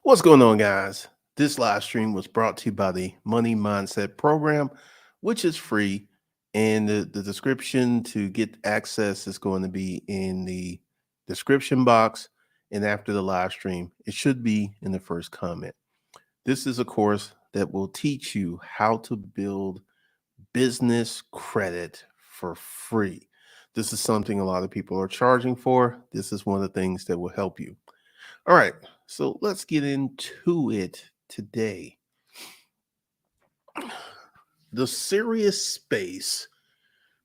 What's going on, guys? This live stream was brought to you by the Money Mindset Program, which is free. And the description to get access is going to be in the description box. And after the live stream, it should be in the first comment. This is a course that will teach you how to build business credit for free. This is something a lot of people are charging for. This is one of the things that will help you. All right, so let's get into it today. The serious space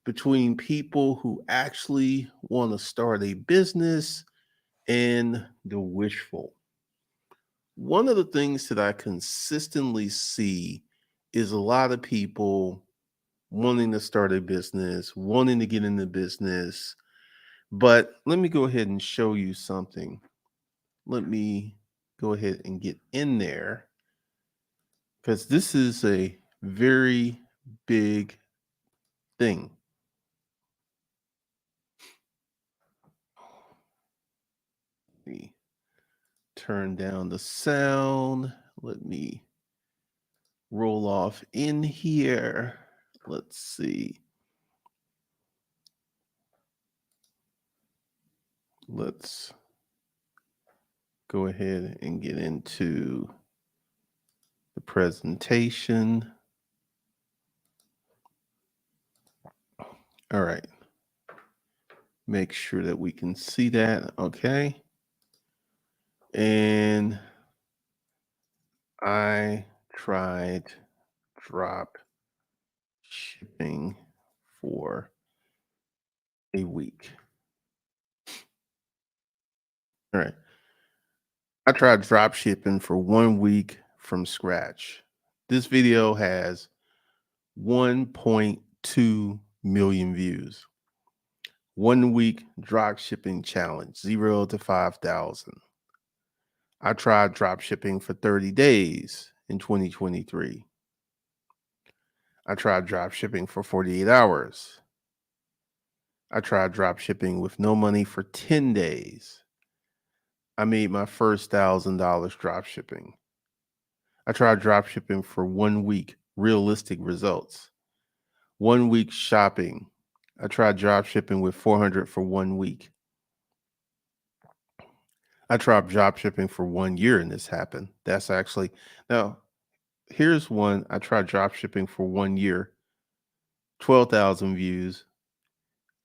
between people who actually want to start a business and the wishful. One of the things that I consistently see is a lot of people wanting to start a business, wanting to get into business. But let me go ahead and show you something. Let me go ahead and get in there because this is a very big thing. Let me turn down the sound. Let me roll off in here. Let's see. Let's go ahead and get into the presentation. All right. Make sure that we can see that. Okay. And I tried drop shipping for a week. All right. I tried drop shipping for 1 week from scratch. This video has 1.2 million views. 1 week drop shipping challenge, 0 to 5,000. I tried drop shipping for 30 days in 2023. I tried drop shipping for 48 hours. I tried drop shipping with no money for 10 days. I made my first $1,000 drop shipping. I tried drop shipping for 1 week, realistic results. 1 week shopping. I tried drop shipping with 400 for 1 week. I tried drop shipping for 1 year and this happened. That's actually, now here's one. I tried drop shipping for 1 year, 12,000 views.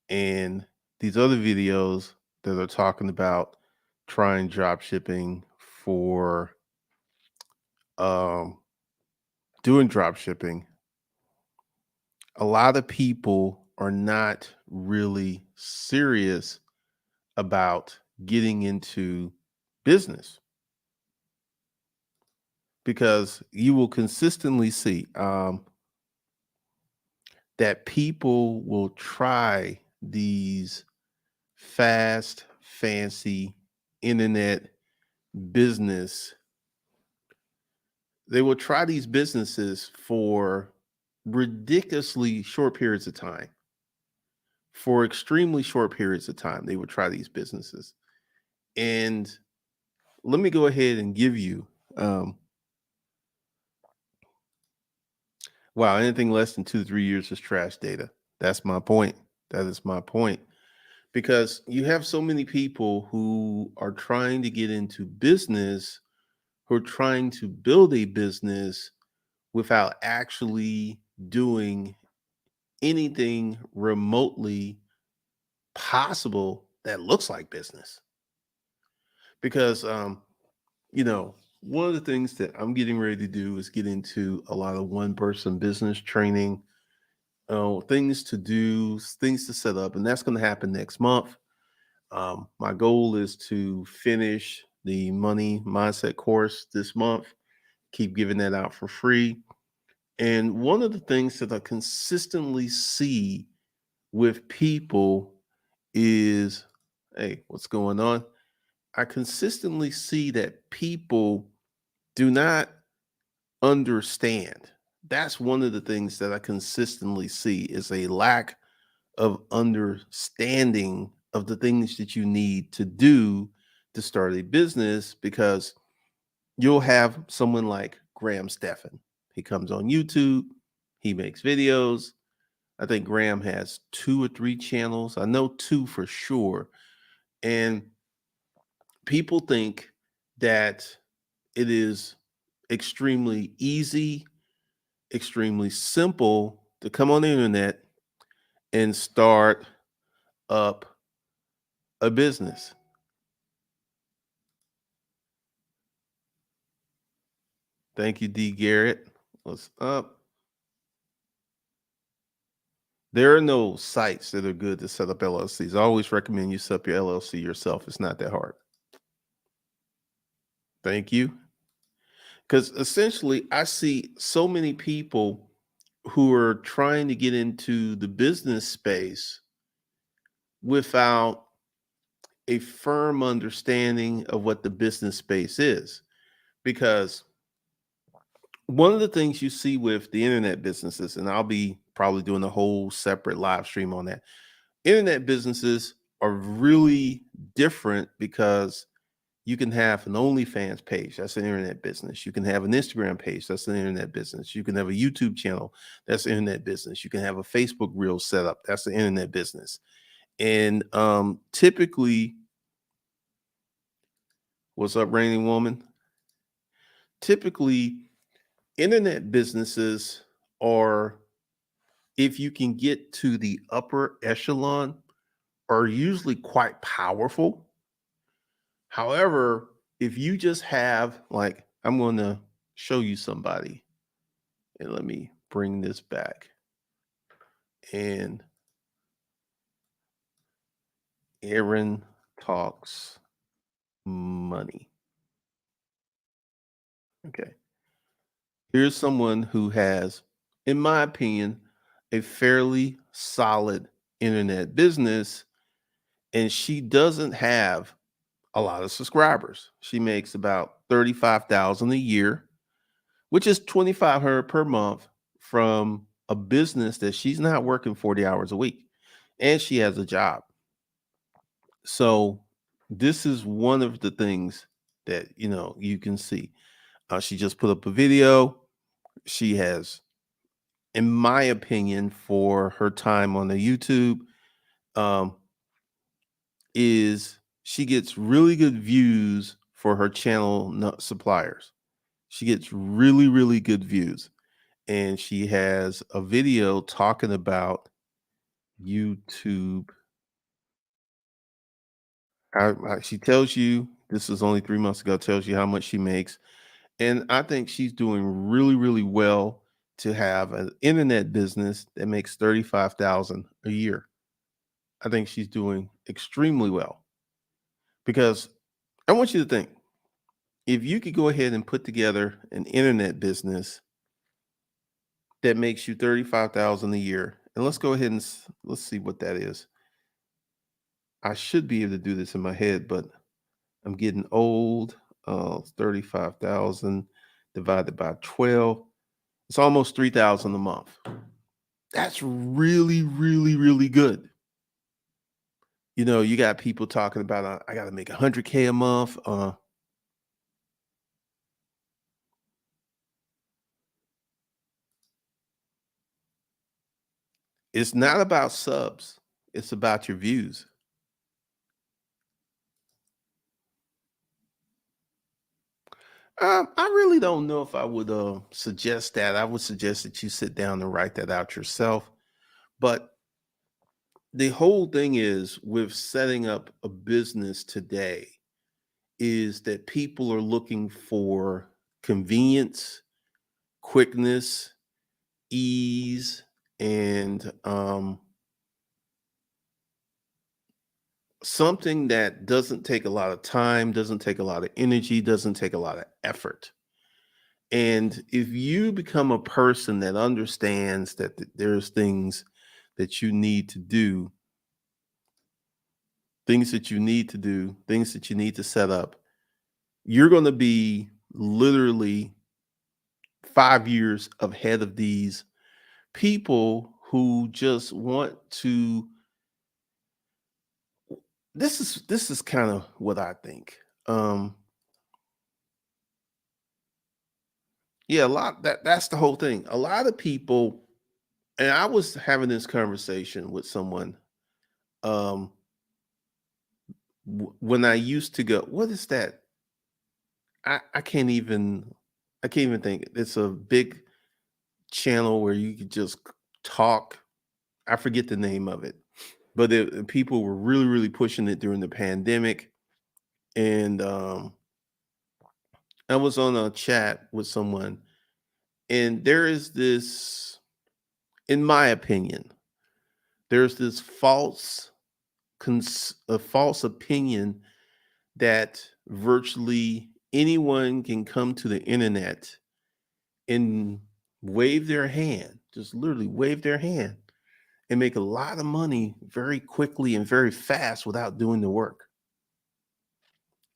And these other videos that are talking about trying drop shipping for um, doing drop shipping, a lot of people are not really serious about getting into business because you will consistently see that people will try these fast, fancy internet business. They will try these businesses for ridiculously short periods of time. For extremely short periods of time, they would try these businesses. And let me go ahead and give you wow, anything less than 2 to 3 years is trash data. That's my point. That is my point. Because you have so many people who are trying to get into business, who are trying to build a business without actually doing anything remotely possible that looks like business. Because one of the things that I'm getting ready to do is get into a lot of one person business training, things to do, things to set up, and that's going to happen next month. My goal is to finish the money mindset course this month, keep giving that out for free. And one of the things that I consistently see with people is, hey, what's going on? I consistently see that people do not understand. That's one of the things that I consistently see is a lack of understanding of the things that you need to do to start a business because You'll have someone like Graham Stephan. He comes on YouTube, he makes videos. I think Graham has 2 or 3 channels. I know 2 for sure. And people think that it is extremely easy, extremely simple to come on the internet and start up a business. Thank you, D. Garrett. What's up? There are no sites that are good to set up LLCs. I always recommend you set up your LLC yourself. It's not that hard. Thank you. Because essentially, I see so many people who are trying to get into the business space without a firm understanding of what the business space is. Because one of the things you see with the internet businesses, and I'll be probably doing a whole separate live stream on that. Internet businesses are really different because you can have an OnlyFans page, that's an internet business. You can have an Instagram page, that's an internet business. You can have a YouTube channel, that's an internet business. You can have a Facebook reel set up, that's an internet business. And typically, what's up, Rainy Woman? Typically, internet businesses are, if you can get to the upper echelon, are usually quite powerful. However, if you just have, like, I'm going to show you somebody, and let me bring this back. And Aaron talks money. Okay. Here's someone who has, in my opinion, a fairly solid internet business, and she doesn't have a lot of subscribers. She makes about 35,000 a year, which is 2,500 per month from a business that she's not working 40 hours a week, and she has a job. So this is one of the things that you can see. She just put up a video. She has, in my opinion, for her time on the YouTube, um, is she gets really good views for her channel nut suppliers. She gets really, really good views. And she has a video talking about YouTube. She tells you, this is only 3 months ago, tells you how much she makes. And I think she's doing really, really well to have an internet business that makes 35,000 a year. I think she's doing extremely well because I want you to think, if you could go ahead and put together an internet business that makes you 35,000 a year, and let's go ahead and let's see what that is. I should be able to do this in my head, but I'm getting old. 35,000 divided by 12. It's almost 3,000 a month. That's really, really, really good. You got people talking about, I got to make 100K a month. It's not about subs. It's about your views. I really don't know if I would suggest that. I would suggest that you sit down and write that out yourself. But the whole thing is with setting up a business today is that people are looking for convenience, quickness, ease, and something that doesn't take a lot of time, doesn't take a lot of energy, doesn't take a lot of effort. And if you become a person that understands that there's things that you need to do, things that you need to do, things that you need to set up, you're going to be literally 5 years ahead of these people who just want to. This is kind of what I think. Yeah, a lot that's the whole thing. A lot of people, and I was having this conversation with someone um when I used to go, what is that? I can't even think. It's a big channel where you could just talk. I forget the name of it, but people were really, really pushing it during the pandemic. And I was on a chat with someone, and there is this, in my opinion, there's this a false opinion that virtually anyone can come to the internet and wave their hand, just literally wave their hand and make a lot of money very quickly and very fast without doing the work.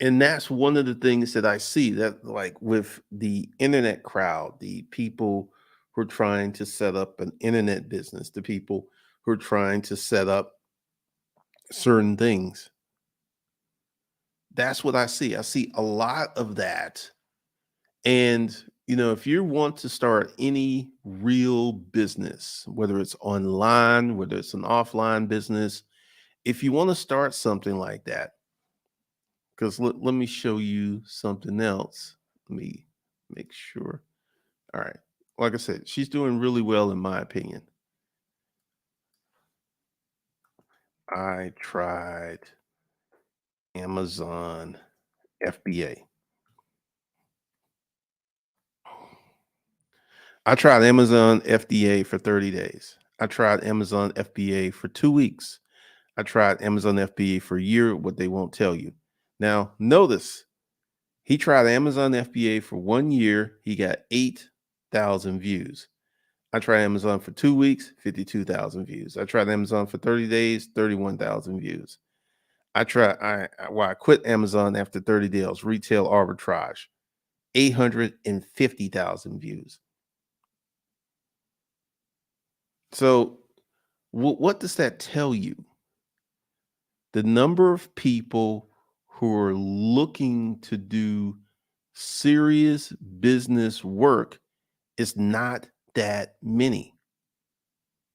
And that's one of the things that I see, that like with the internet crowd, the people who are trying to set up an internet business, the people who are trying to set up certain things. That's what I see. I see a lot of that. And, if you want to start any real business, whether it's online, whether it's an offline business, if you want to start something like that, because let me show you something else. Let me make sure. All right. Like I said, she's doing really well, in my opinion. I tried Amazon FBA. I tried Amazon FDA for 30 days. I tried Amazon FBA for 2 weeks. I tried Amazon FBA for a year, what they won't tell you. Now, notice he tried Amazon FBA for 1 year. He got 8,000 views. I tried Amazon for 2 weeks, 52,000 views. I tried Amazon for 30 days, 31,000 views. I quit Amazon after 30 days, retail arbitrage, 850,000 views. So, what does that tell you? The number of people who are looking to do serious business work is not that many.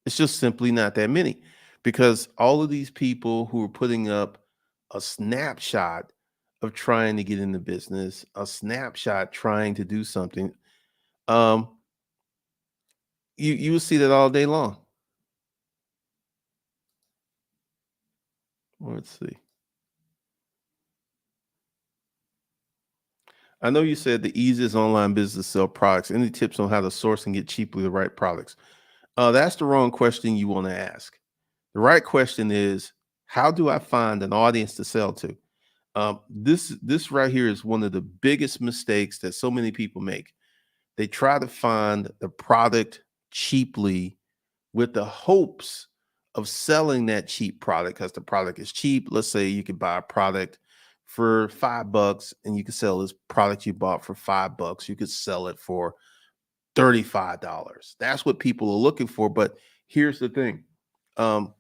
It's just simply not that many, because all of these people who are putting up a snapshot of trying to get into business, a snapshot trying to do something, um, you will see that all day long. Let's see. I know you said the easiest online business to sell products. Any tips on how to source and get cheaply the right products? That's the wrong question you want to ask. The right question is, how do I find an audience to sell to? This right here is one of the biggest mistakes that so many people make. They try to find the product cheaply with the hopes of selling that cheap product because the product is cheap. Let's say you could buy a product for $5 and you could sell this product you bought for $5. You could sell it for $35. That's what people are looking for. But here's the thing. Um,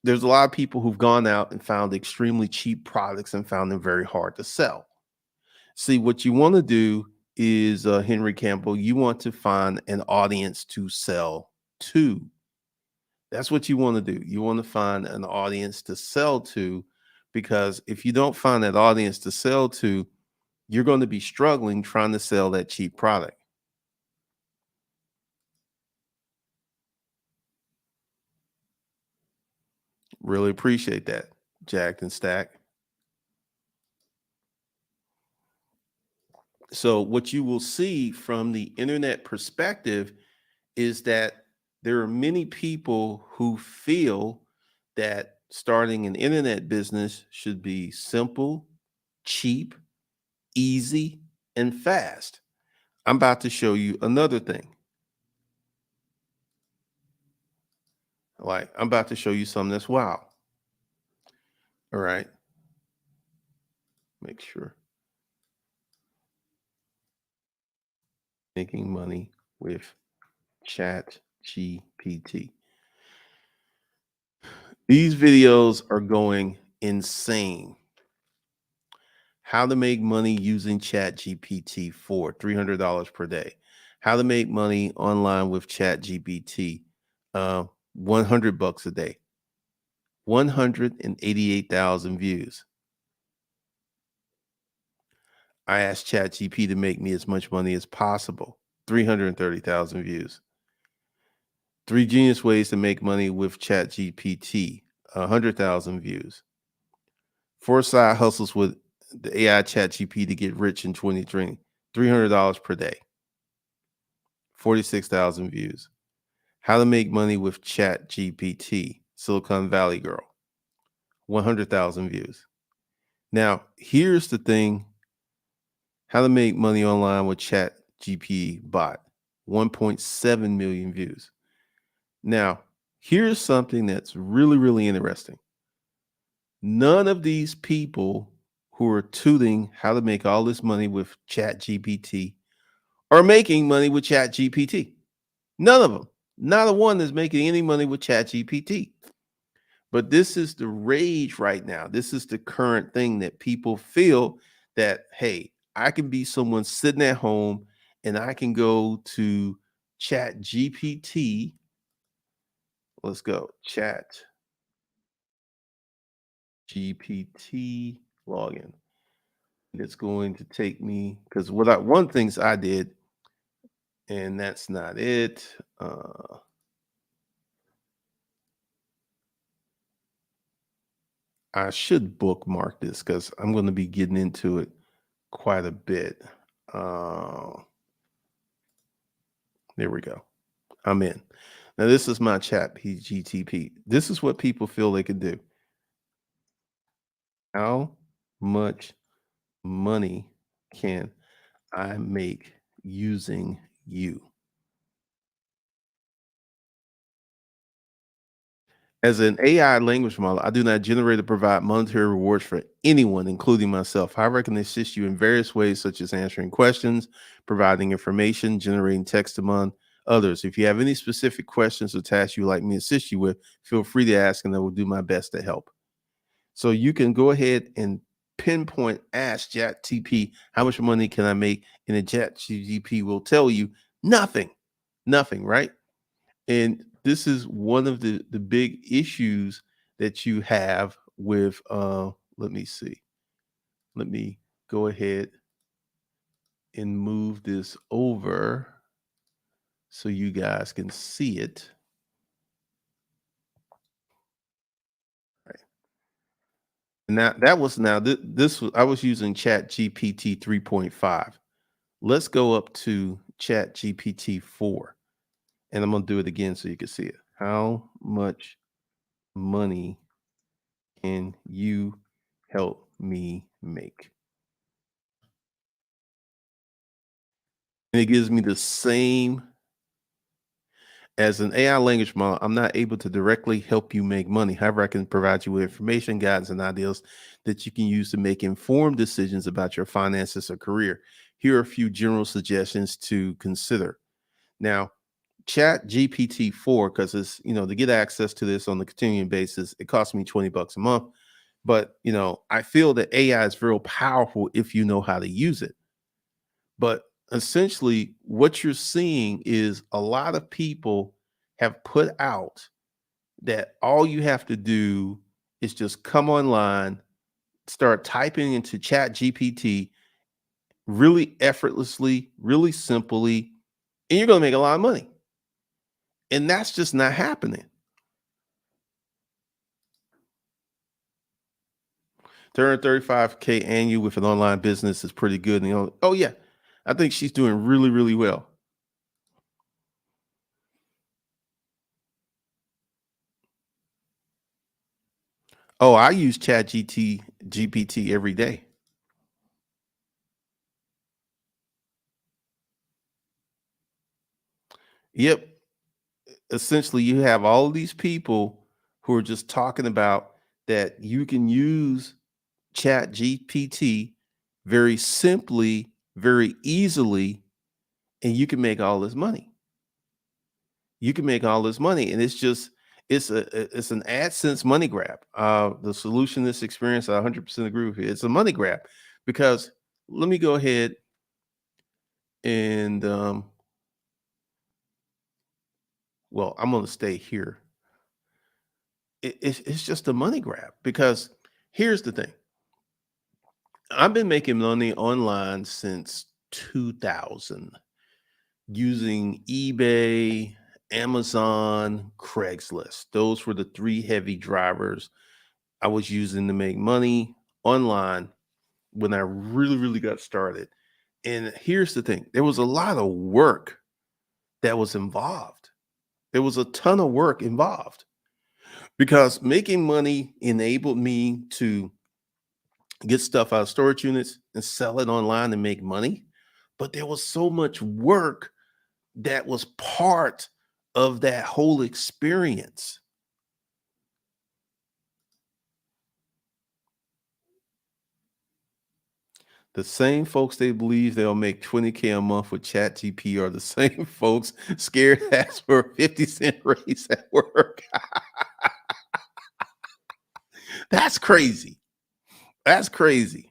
there's a lot of people who've gone out and found extremely cheap products and found them very hard to sell. See, what you want to do is, Henry Campbell, you want to find an audience to sell to. That's what you want to do. You want to find an audience to sell to, because if you don't find that audience to sell to, you're going to be struggling trying to sell that cheap product. Really appreciate that, Jacked and Stack. So, what you will see from the internet perspective is that there are many people who feel that starting an internet business should be simple, cheap, easy, and fast. I'm about to show you another thing. Like, I'm about to show you something that's wow. All right. Make sure. Making money with Chat GPT. These videos are going insane. How to make money using Chat GPT for $300 per day. How to make money online with Chat GPT. 100 bucks a day. 188,000 views. I asked ChatGPT to make me as much money as possible. 330,000 views. Three genius ways to make money with ChatGPT. 100,000 views. Four side hustles with the AI ChatGPT to get rich in 2020. $300 per day. 46,000 views. How to make money with ChatGPT. Silicon Valley girl. 100,000 views. Now, here's the thing. How to make money online with ChatGPT bot. 1.7 million views. Now, here's something that's really, really interesting. None of these people who are tooting how to make all this money with ChatGPT are making money with ChatGPT. None of them. Not a one is making any money with ChatGPT. But this is the rage right now. This is the current thing that people feel that, hey, I can be someone sitting at home and I can go to ChatGPT. Let's go. ChatGPT login. It's going to take me because one things I did, and that's not it. I should bookmark this because I'm going to be getting into it quite a bit. Uh, there we go. I'm in. Now, this is my chat PGTP. This is what people feel they can do. How much money can I make using you? As an AI language model, I do not generate or provide monetary rewards for anyone, including myself. However, I can assist you in various ways, such as answering questions, providing information, generating text among others. If you have any specific questions or tasks you'd like me to assist you with, feel free to ask, and I will do my best to help. So you can go ahead and pinpoint, ask ChatGPT, how much money can I make? And the ChatGPT will tell you nothing, nothing, right? And this is one of the big issues that you have with let me see. Let me go ahead and move this over so you guys can see it. Right. Now that was now this was I was using Chat GPT 3.5. Let's go up to Chat GPT 4. And I'm gonna do it again so you can see it. How much money can you help me make? And it gives me the same as an AI language model. I'm not able to directly help you make money. However, I can provide you with information, guidance, and ideas that you can use to make informed decisions about your finances or career. Here are a few general suggestions to consider. Now, Chat GPT 4, because it's, to get access to this on the continuing basis, it costs me 20 bucks a month. But, I feel that AI is very powerful if you know how to use it. But essentially, what you're seeing is a lot of people have put out that all you have to do is just come online, start typing into Chat GPT really effortlessly, really simply, and you're going to make a lot of money. And that's just not happening. Turn 35K annual with an online business is pretty good. And, oh yeah, I think she's doing really, really well. Oh, I use Chat GPT every day. Yep. Essentially, you have all of these people who are just talking about that you can use Chat GPT very simply, very easily, and you can make all this money. You can make all this money, and it's an AdSense money grab. The solution, this experience, I 100% agree with you. It's a money grab because let me go ahead and well, I'm going to stay here. It's just a money grab because here's the thing. I've been making money online since 2000 using eBay, Amazon, Craigslist. Those were the three heavy drivers I was using to make money online when I really, really got started. And here's the thing, there was a lot of work that was involved. There was a ton of work involved because making money enabled me to get stuff out of storage units and sell it online and make money. But there was so much work that was part of that whole experience. The same folks they believe they'll make 20K a month with ChatGPT are the same folks scared to ask for a 50-cent raise at work. That's crazy. That's crazy.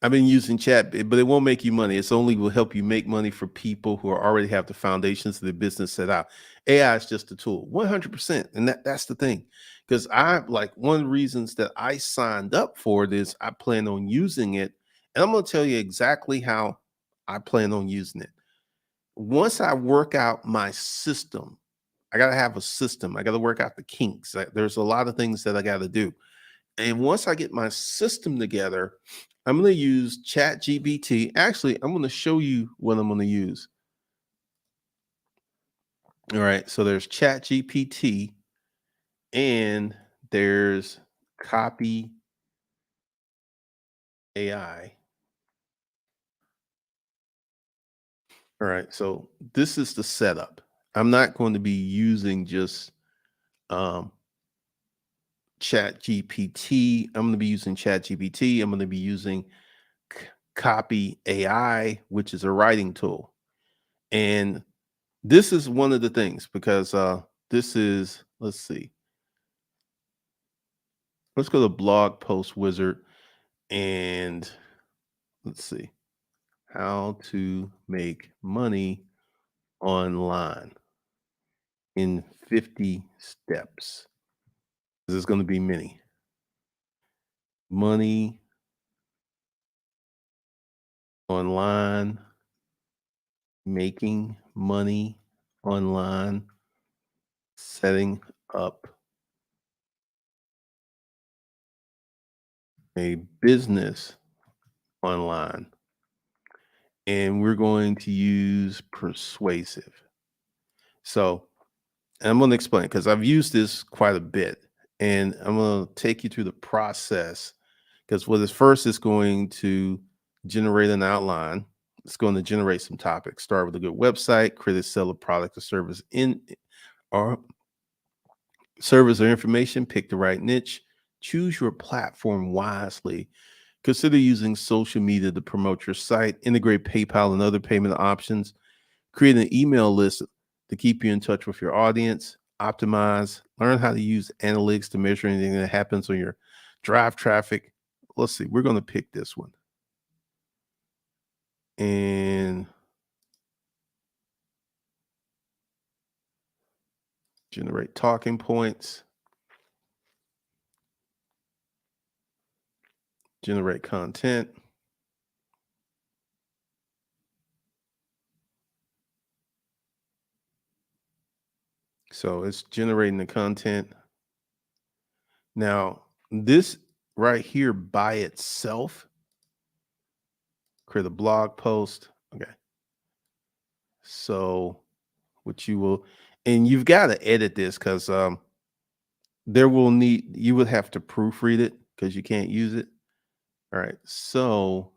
I've been using chat, but it won't make you money. It's only will help you make money for people who are already have the foundations of the business set out. AI is just a tool, 100%. And that's the thing. Because I like one of the reasons that I signed up for this, I plan on using it. And I'm going to tell you exactly how I plan on using it. Once I work out my system, I got to have a system. I got to work out the kinks. There's a lot of things that I got to do. And once I get my system together, I'm going to use Chat GBT. Actually, I'm going to show you what I'm going to use. All right. So there's Chat GPT and there's Copy AI. All right. So this is the setup. I'm not going to be using just um, Chat GPT. I'm going to be using Chat GPT. I'm going to be using Copy AI, which is a writing tool. And this is one of the things because this is, let's see, let's go to blog post wizard and let's see how to make money online in 50 steps. There's going to be many. Money online, making money online, setting up a business online. And we're going to use persuasive. So and I'm going to explain because I've used this quite a bit, and I'm going to take you through the process. Because what is first is going to generate an outline. It's going to generate some topics. Start with a good website, create a sell a product or service in or service or information. Pick the right niche. Choose your platform wisely. Consider using social media to promote your site. Integrate PayPal and other payment options. Create an email list to keep you in touch with your audience. Optimize. Learn how to use analytics to measure anything that happens on your drive traffic. Let's see. We're going to pick this one and generate talking points. Generate content. So it's generating the content. Now, this right here by itself, create a blog post. Okay. So what you will, and you've got to edit this because there will need, you would have to proofread it because you can't use it. All right. So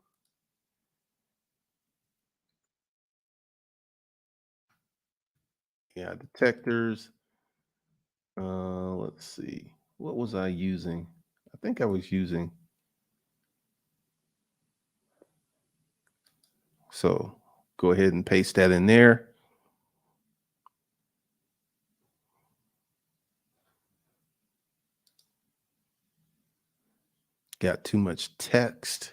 yeah, detectors. Let's see. What was I using? I think I was using. So go ahead and paste that in there. Got too much text.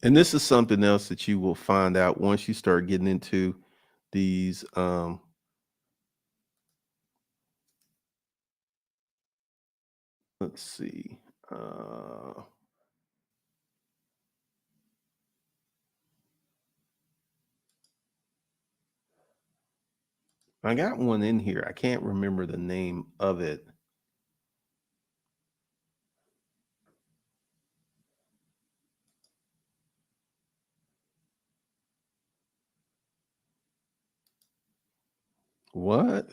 And this is something else that you will find out once you start getting into these. Let's see. Uh, I got one in here. I can't remember the name of it. What?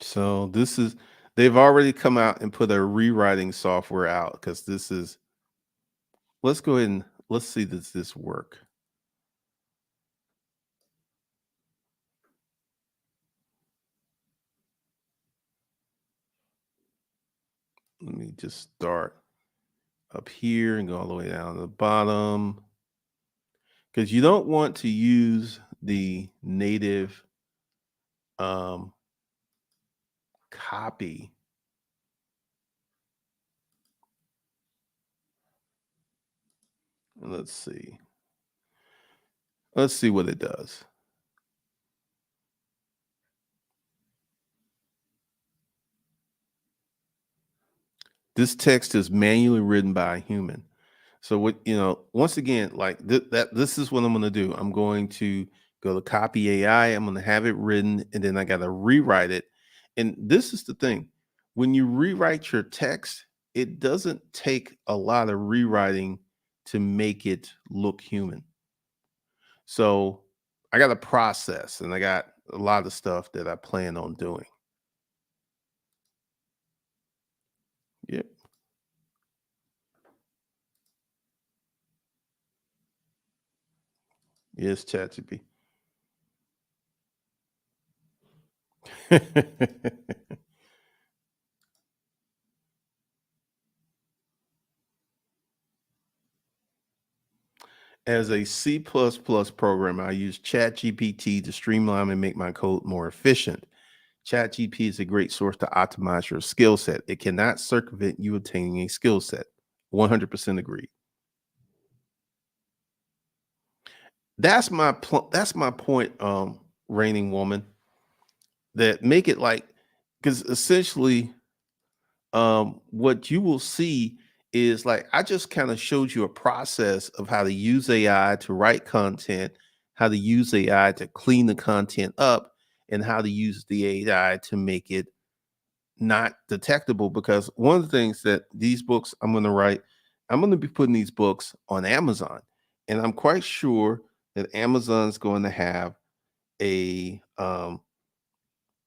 So this is they've already come out and put a rewriting software out because this is let's go ahead and let's see does this work. Let me just start up here and go all the way down to the bottom because you don't want to use the native um, copy. Let's see. Let's see what it does. This text is manually written by a human. So what once again, like that this is what I'm gonna do. I'm going to go to copy AI, I'm gonna have it written, and then I gotta rewrite it. And this is the thing. When you rewrite your text, it doesn't take a lot of rewriting to make it look human. So I got a process and I got a lot of stuff that I plan on doing. Yep. Yes, ChatGPT. As a C++ programmer, I use ChatGPT to streamline and make my code more efficient. ChatGPT is a great source to optimize your skill set. It cannot circumvent you attaining a skill set. 100% agree. That's my point, reigning woman. That make it like because essentially what you will see is like I just kind of showed you a process of how to use AI to write content, how to use AI to clean the content up, and how to use the AI to make it not detectable. Because one of the things that these books I'm going to write, I'm going to be putting these books on Amazon, and I'm quite sure that Amazon's going to have a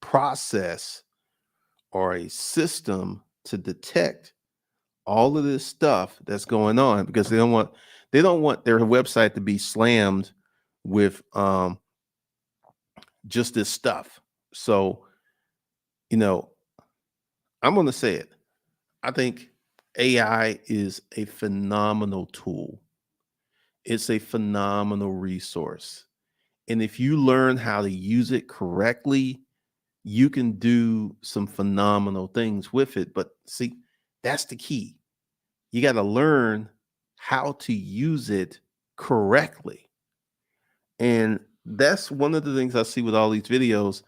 process or a system to detect all of this stuff that's going on because they don't want their website to be slammed with just this stuff. So, you know, I'm going to say it. I think AI is a phenomenal tool. It's a phenomenal resource. And if you learn how to use it correctly, you can do some phenomenal things with it. But see, that's the key. You got to learn how to use it correctly. And that's one of the things I see with all these videos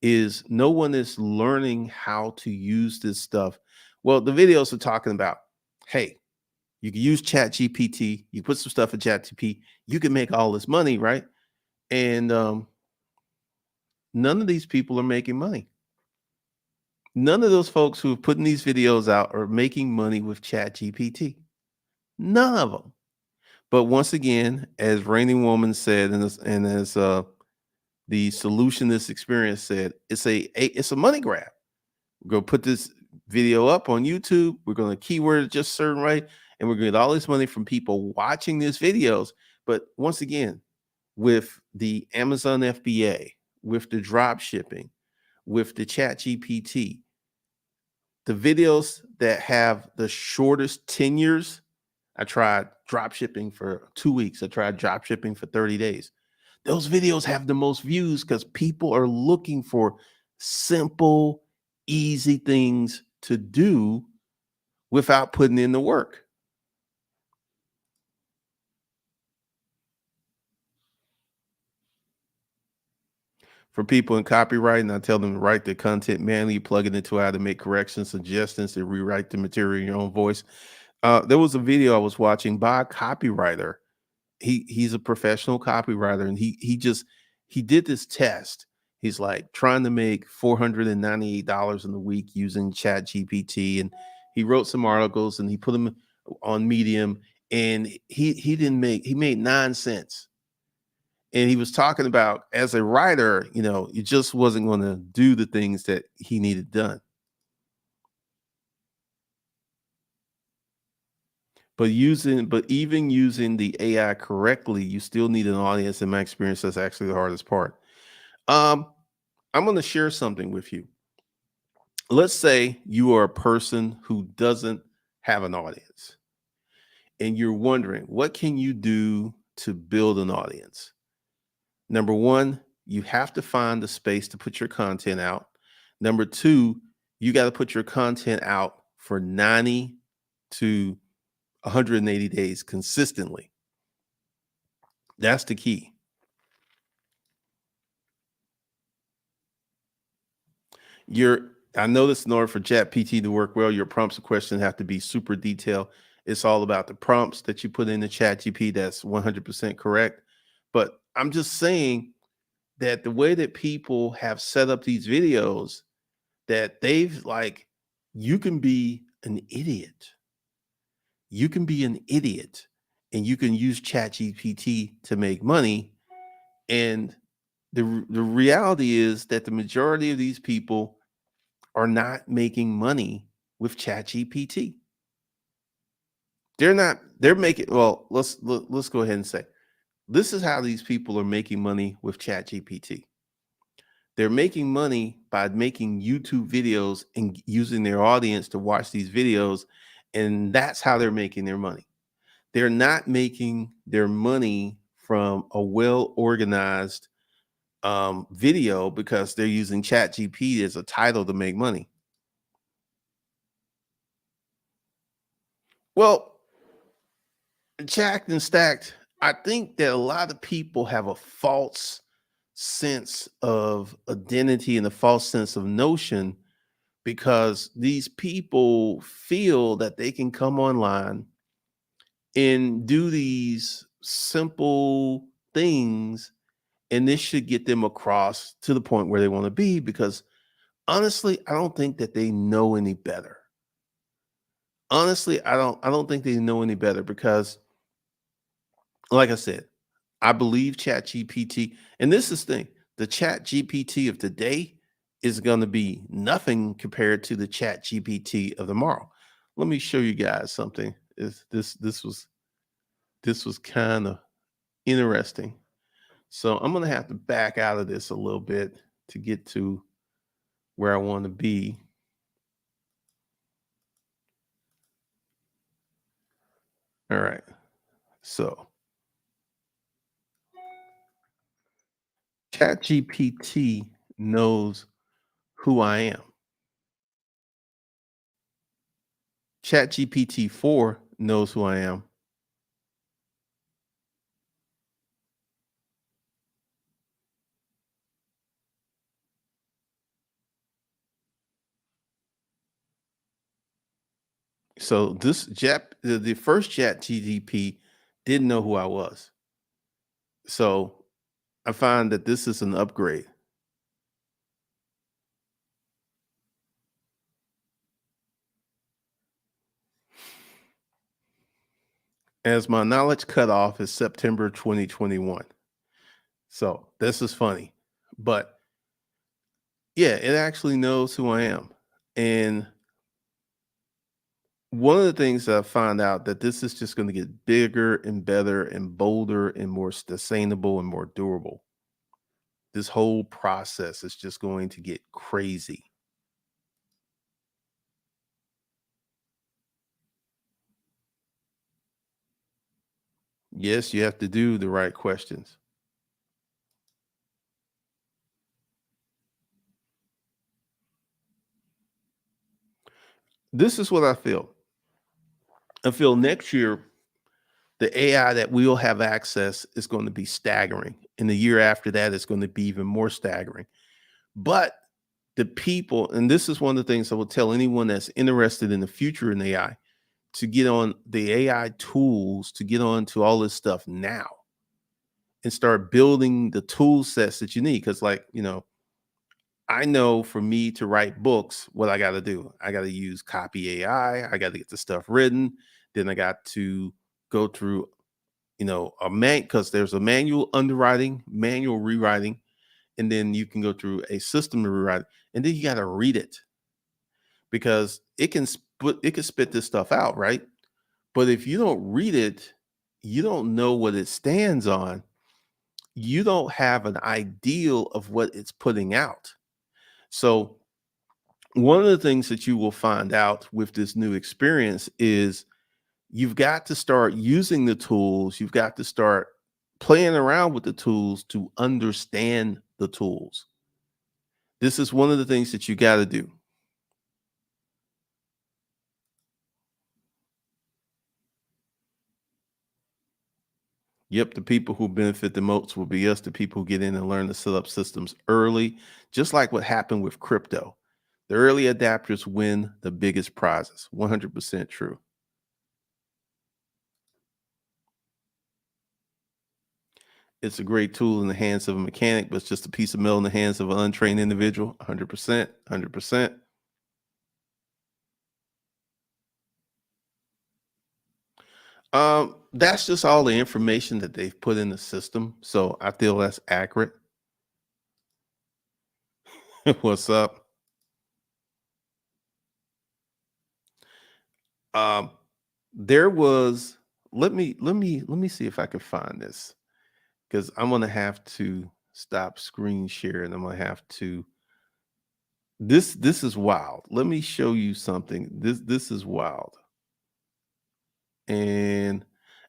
is no one is learning how to use this stuff. Well, the videos are talking about, hey, you can use Chat GPT, you put some stuff in Chat GPT, you can make all this money, right? And none of these people are making money. None of those folks who are putting these videos out are making money with Chat GPT. None of them. But once again, as Reigning Woman said, and as the solutionist experience said, it's a money grab. We're gonna put this video up on YouTube. We're gonna keyword it just certain right, and we're gonna get all this money from people watching these videos. But once again, with the Amazon FBA, with the drop shipping, with the Chat GPT, the videos that have the shortest tenures. I tried drop shipping for 2 weeks. I tried drop shipping for 30 days. Those videos have the most views because people are looking for simple, easy things to do without putting in the work. For people in copywriting, I tell them to write the content manually, plug it into how to make corrections, suggestions, and rewrite the material in your own voice. There was a video I was watching by a copywriter. He's a professional copywriter, and he did this test. He's like trying to make $498 in a week using Chat GPT, and he wrote some articles and he put them on Medium, and he made 9 cents. And he was talking about, as a writer, it just wasn't going to do the things that he needed done. But even using the AI correctly, you still need an audience. In my experience, that's actually the hardest part. Um, I'm going to share something with you. Let's say you are a person who doesn't have an audience, and you're wondering, what can you do to build an audience? Number one, you have to find the space to put your content out. Number two, you got to put your content out for 90 to 180 days consistently. That's the key. I noticed in order for Chat PT to work well, your prompts and questions have to be super detailed. It's all about the prompts that you put in the Chat GP. That's 100% correct. But I'm just saying that the way that people have set up these videos, that they've like, you can be an idiot. You can be an idiot and you can use Chat GPT to make money. And the reality is that the majority of these people are not making money with ChatGPT. They're making, well, let's go ahead and say, this is how these people are making money with ChatGPT. They're making money by making YouTube videos and using their audience to watch these videos, and that's how they're making their money. They're not making their money from a well organized video because they're using ChatGPT as a title to make money. Well, Jacked and stacked, I think that a lot of people have a false sense of identity and a false sense of notion, because these people feel that they can come online and do these simple things, and this should get them across to the point where they want to be, because honestly, I don't think that they know any better. Honestly, I don't think they know any better, because like I said, I believe Chat GPT, and this is the thing, the Chat GPT of today is going to be nothing compared to the Chat GPT of tomorrow. Let me show you guys something. This was kind of interesting. So I'm going to have to back out of this a little bit to get to where I want to be. All right. So Chat GPT knows who I am. Chat GPT 4 knows who I am. So the first Chat GDP didn't know who I was. So I find that this is an upgrade. As my knowledge cutoff is September 2021. So this is funny. But yeah, it actually knows who I am. And one of the things that I found out, that this is just going to get bigger and better and bolder and more sustainable and more durable. This whole process is just going to get crazy. Yes, you have to do the right questions. This is what I feel. I feel next year the AI that we'll have access is going to be staggering. And the year after that, it's going to be even more staggering. But the people, and this is one of the things I will tell anyone that's interested in the future in AI to get on the AI tools, to get on to all this stuff now and start building the tool sets that you need. Cause like, I know for me to write books, what I got to do, I got to use copy AI. I got to get the stuff written. Then I got to go through, a because there's a manual underwriting, manual rewriting, and then you can go through a system to rewrite, and then you got to read it because it can spit this stuff out, right? But if you don't read it, you don't know what it stands on. You don't have an ideal of what it's putting out. So one of the things that you will find out with this new experience is you've got to start using the tools. You've got to start playing around with the tools to understand the tools. This is one of the things that you got to do. Yep, the people who benefit the most will be us, the people who get in and learn to set up systems early, just like what happened with crypto. The early adapters win the biggest prizes. 100% true. It's a great tool in the hands of a mechanic, but it's just a piece of metal in the hands of an untrained individual. 100%. 100%. That's just all the information that they've put in the system. So I feel that's accurate. What's up? Um, there was let me see if I can find this because I'm gonna have to stop screen share and I'm gonna have to this is wild. Let me show you something. This is wild. And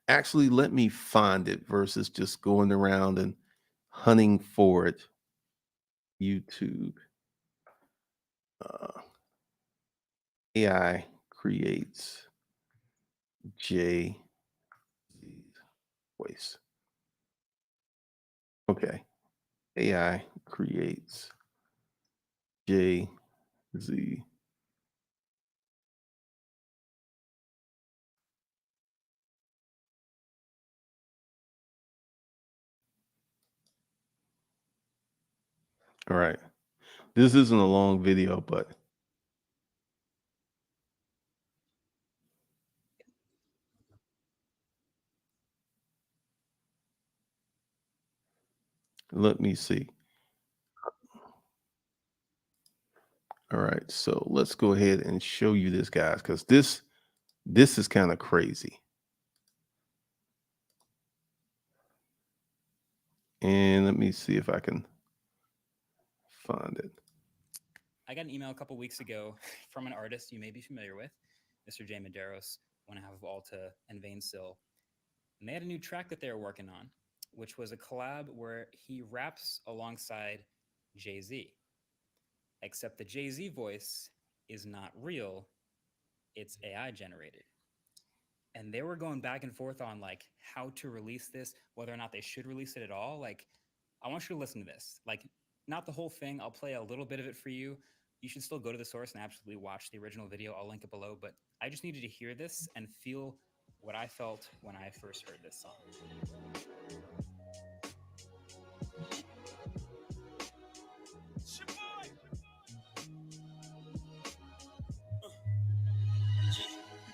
actually let me find it versus just going around and hunting for it. YouTube. Uh, AI creates J voice. Okay. AI creates J Z. All right. This isn't a long video, but let me see. All right. So let's go ahead and show you this, guys, because this is kind of crazy. And let me see if I can find it. I got an email a couple weeks ago from an artist you may be familiar with, Mr. Jay Medeiros, one half of Alta and Vainsil. And they had a new track that they were working on, which was a collab where he raps alongside Jay-Z. Except the Jay-Z voice is not real, it's AI generated. And they were going back and forth on like how to release this, whether or not they should release it at all. Like, I want you to listen to this. Like, not the whole thing. I'll play a little bit of it for you. You should still go to the source and absolutely watch the original video. I'll link it below. But I just needed to hear this and feel what I felt when I first heard this song.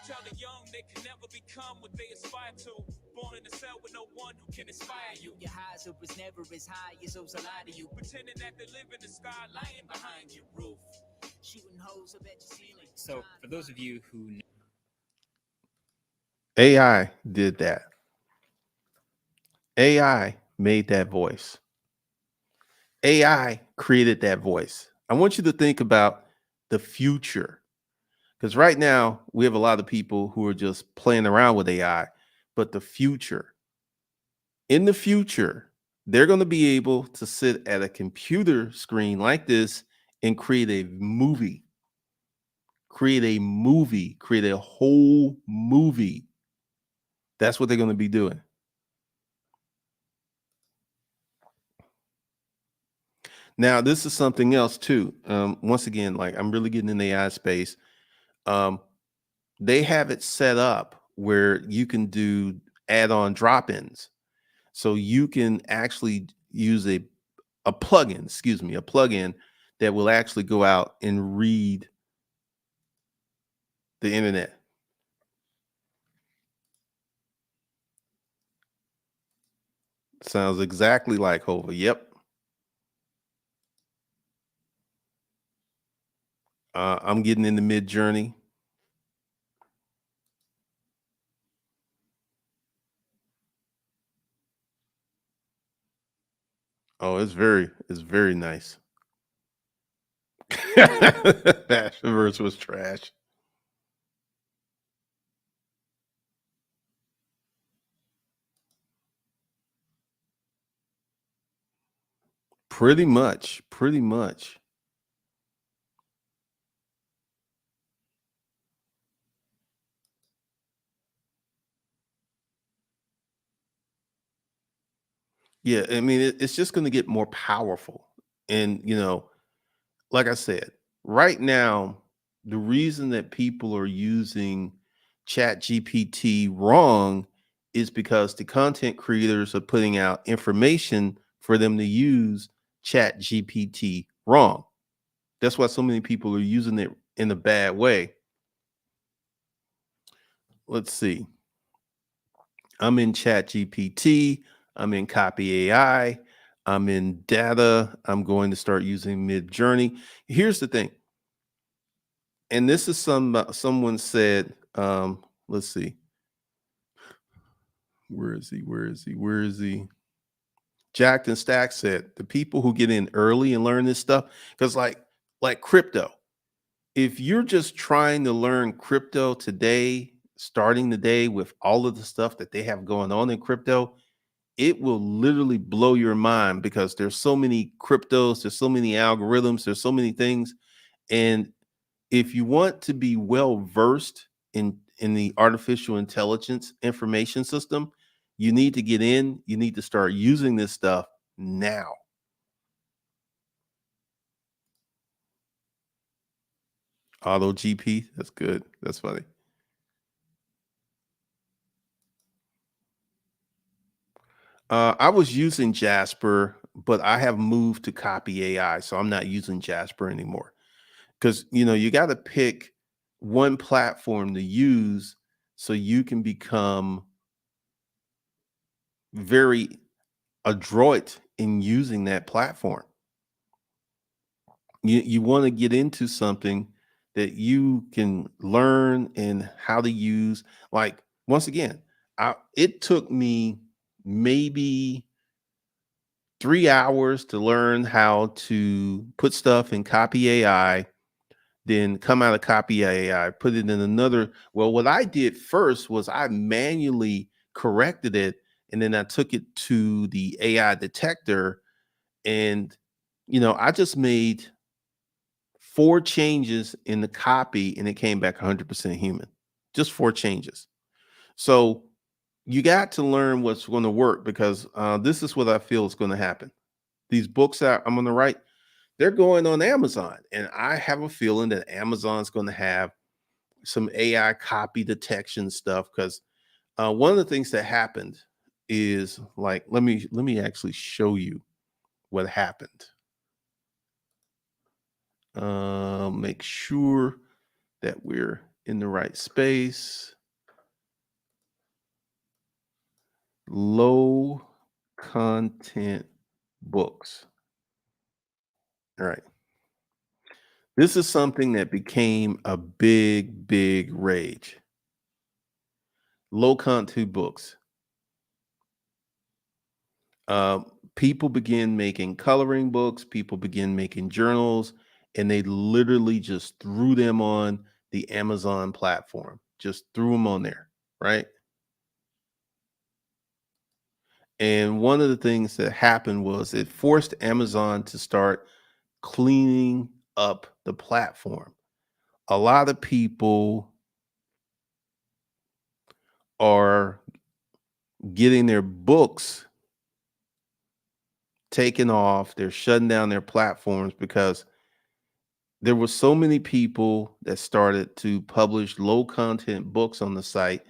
Tell the young they can never become what they aspire to. Born in a cell with no one who can inspire you. Your highs up is never as high as those a lie to you. Pretending that they live in the sky, lying behind your roof. Shooting holes up at your ceiling. So, for those of you who know, AI did that. AI made that voice. AI created that voice. I want you to think about the future because right now we have a lot of people who are just playing around with AI, but the future, in the future, they're going to be able to sit at a computer screen like this and create a movie, create a movie, create a whole movie. That's what they're going to be doing. Now, this is something else too. Once again, like I'm really getting in the AI space. Um, they have it set up where you can do add-on drop-ins. So you can actually use a plugin, excuse me, a plugin that will actually go out and read the internet. Sounds exactly like Hova. Yep. I'm getting into mid journey. Oh, it's very nice. That verse was trash. Pretty much. Pretty much. Yeah, I mean, it's just going to get more powerful. And, like I said, right now, the reason that people are using Chat GPT wrong is because the content creators are putting out information for them to use Chat GPT wrong. That's why so many people are using it in a bad way. Let's see. I'm in Chat GPT. I'm in Copy AI. I'm in data. I'm going to start using Mid Journey. Here's the thing, and this is someone said. Let's see. Where is he? Where is he? Where is he? Jacked and Stack said the people who get in early and learn this stuff, because like crypto, if you're just trying to learn crypto today, starting the day with all of the stuff that they have going on in crypto, it will literally blow your mind because there's so many cryptos, there's so many algorithms, there's so many things. And if you want to be well versed in the artificial intelligence information system, you need to get in, you need to start using this stuff now. Auto GP, that's good. That's funny. I was using Jasper, but I have moved to Copy AI, so I'm not using Jasper anymore. Because you got to pick one platform to use so you can become very adroit in using that platform. You want to get into something that you can learn and how to use. Like once again, it took me maybe 3 hours to learn how to put stuff in Copy AI, then come out of Copy AI, put it in another. Well, what I did first was I manually corrected it, and then I took it to the AI detector, and I just made 4 changes in the copy, and it came back 100% human. Just 4 changes. So you got to learn what's going to work because this is what I feel is going to happen. These books that I'm going to write, they're going on Amazon, and I have a feeling that Amazon's going to have some AI copy detection stuff because one of the things that happened is like let me actually show you what happened. Make sure that we're in the right space. Low content books. All right. This is something that became a big rage. Low content books. uh, People begin making coloring books, people begin making journals, and they literally just threw them on the Amazon platform, just threw them on there, right? And one of the things that happened was it forced Amazon to start cleaning up the platform. A lot of people are getting their books taken off. They're shutting down their platforms because there were so many people that started to publish low content books on the site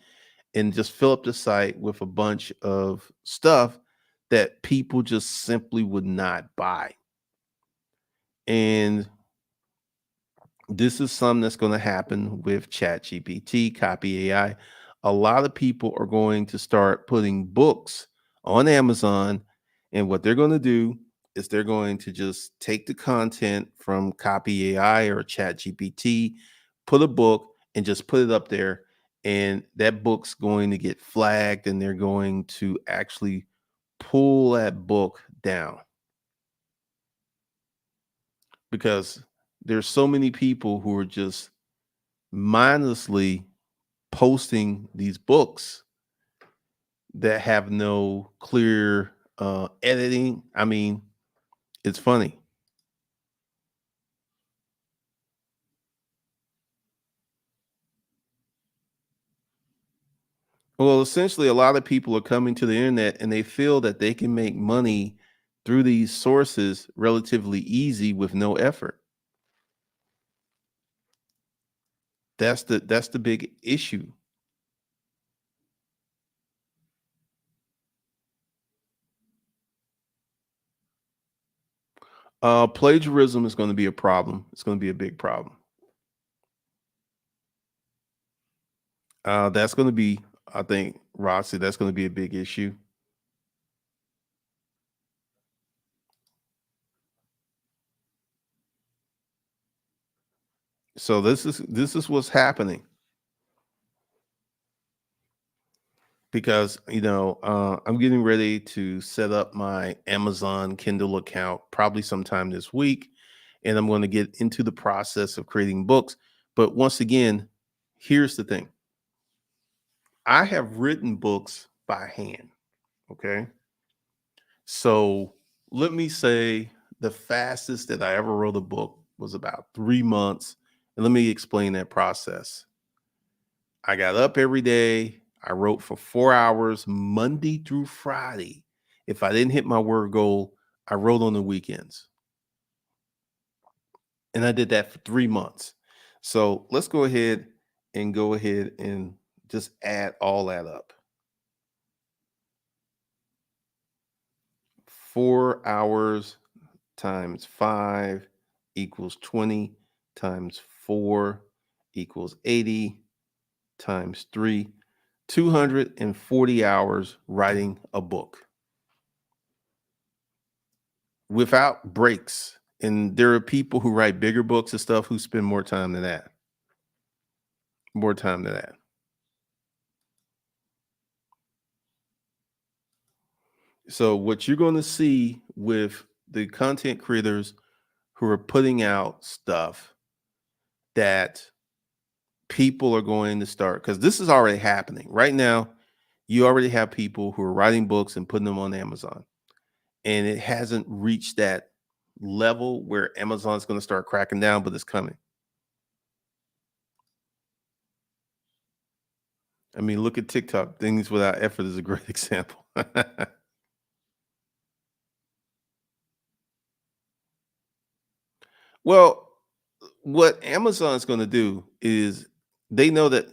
and just fill up the site with a bunch of stuff that people just simply would not buy. And this is something that's going to happen with ChatGPT, Copy AI. A lot of people are going to start putting books on Amazon, and what they're going to do is they're going to just take the content from Copy AI or ChatGPT, put a book, and just put it up there. And that book's going to get flagged, and they're going to actually pull that book down because there's so many people who are just mindlessly posting these books that have no clear editing. I mean, it's funny. Well, essentially, a lot of people are coming to the internet and they feel that they can make money through these sources relatively easy with no effort. That's the big issue. Plagiarism is going to be a problem. It's going to be a big problem. That's going to be, I think, Rossi, that's going to be a big issue. So this is what's happening because I'm getting ready to set up my Amazon Kindle account probably sometime this week, and I'm going to get into the process of creating books. But once again, here's the thing: I have written books by hand. Okay, so let me say the fastest that I ever wrote a book was about 3 months, and let me explain that process. I got up every day. I wrote for 4 hours, Monday through Friday. If I didn't hit my word goal, I wrote on the weekends. And I did that for 3 months. So let's go ahead and just add all that up. 4 hours times 5 equals 20 times 4 equals 80 times 3, 240 hours writing a book without breaks. And there are people who write bigger books and stuff who spend more time than that. More time than that. So what you're going to see with the content creators who are putting out stuff that people are going to start, because this is already happening right now. You already have people who are writing books and putting them on Amazon, and it hasn't reached that level where Amazon's going to start cracking down, but it's coming. I mean, look at TikTok. Things without effort is a great example. Well, what Amazon's going to do is they know that,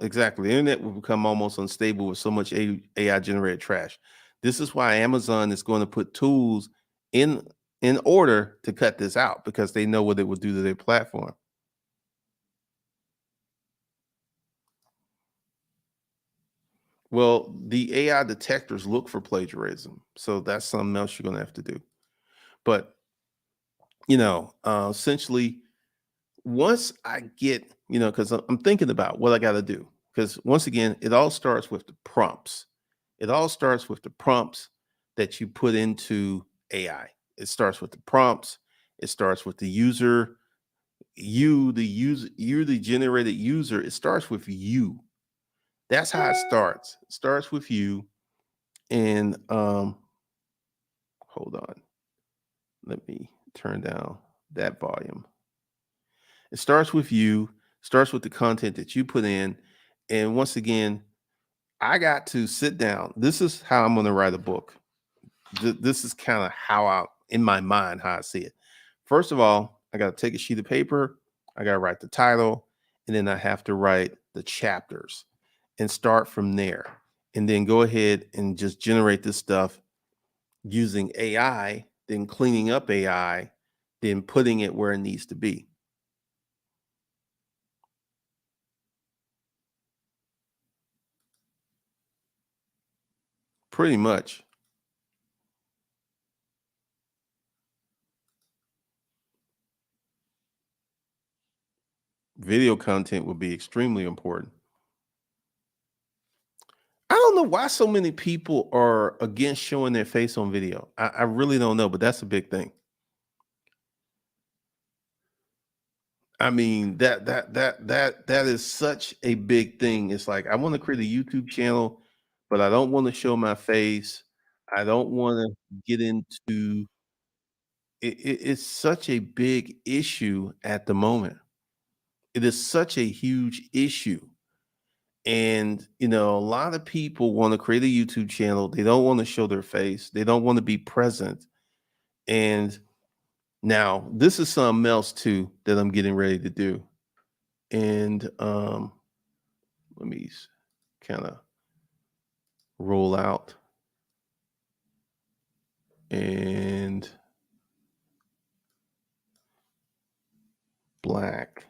exactly, the internet will become almost unstable with so much AI generated trash. This is why Amazon is going to put tools in in order to cut this out because they know what it will do to their platform. Well, the AI detectors look for plagiarism. So that's something else you're going to have to do. But, essentially, once I get, because I'm thinking about what I got to do. Because once again, it all starts with the prompts. It all starts with the prompts that you put into AI. It starts with the prompts. It starts with the user. You're the generated user. It starts with you. That's how it starts. It starts with you. And hold on. Let me turn down that volume. It starts with you. Starts with the content that you put in. And once again, I got to sit down. This is how I'm going to write a book. This is kind of how I, in my mind, how I see it. First of all, I got to take a sheet of paper. I got to write the title, and then I have to write the chapters and start from there. And then go ahead and just generate this stuff using AI, then cleaning up AI, then putting it where it needs to be. Pretty much. Video content would be extremely important. I don't know why so many people are against showing their face on video. I really don't know, but that's a big thing. I mean, that is such a big thing. It's like I want to create a YouTube channel, but I don't want to show my face. I don't want to get into it's such a big issue at the moment. It is such a huge issue. And, a lot of people want to create a YouTube channel. They don't want to show their face. They don't want to be present. And now this is something else too that I'm getting ready to do. And let me kind of roll out and black.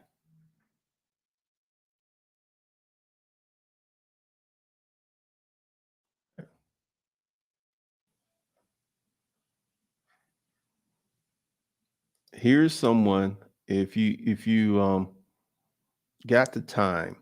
Here's someone, if you got the time,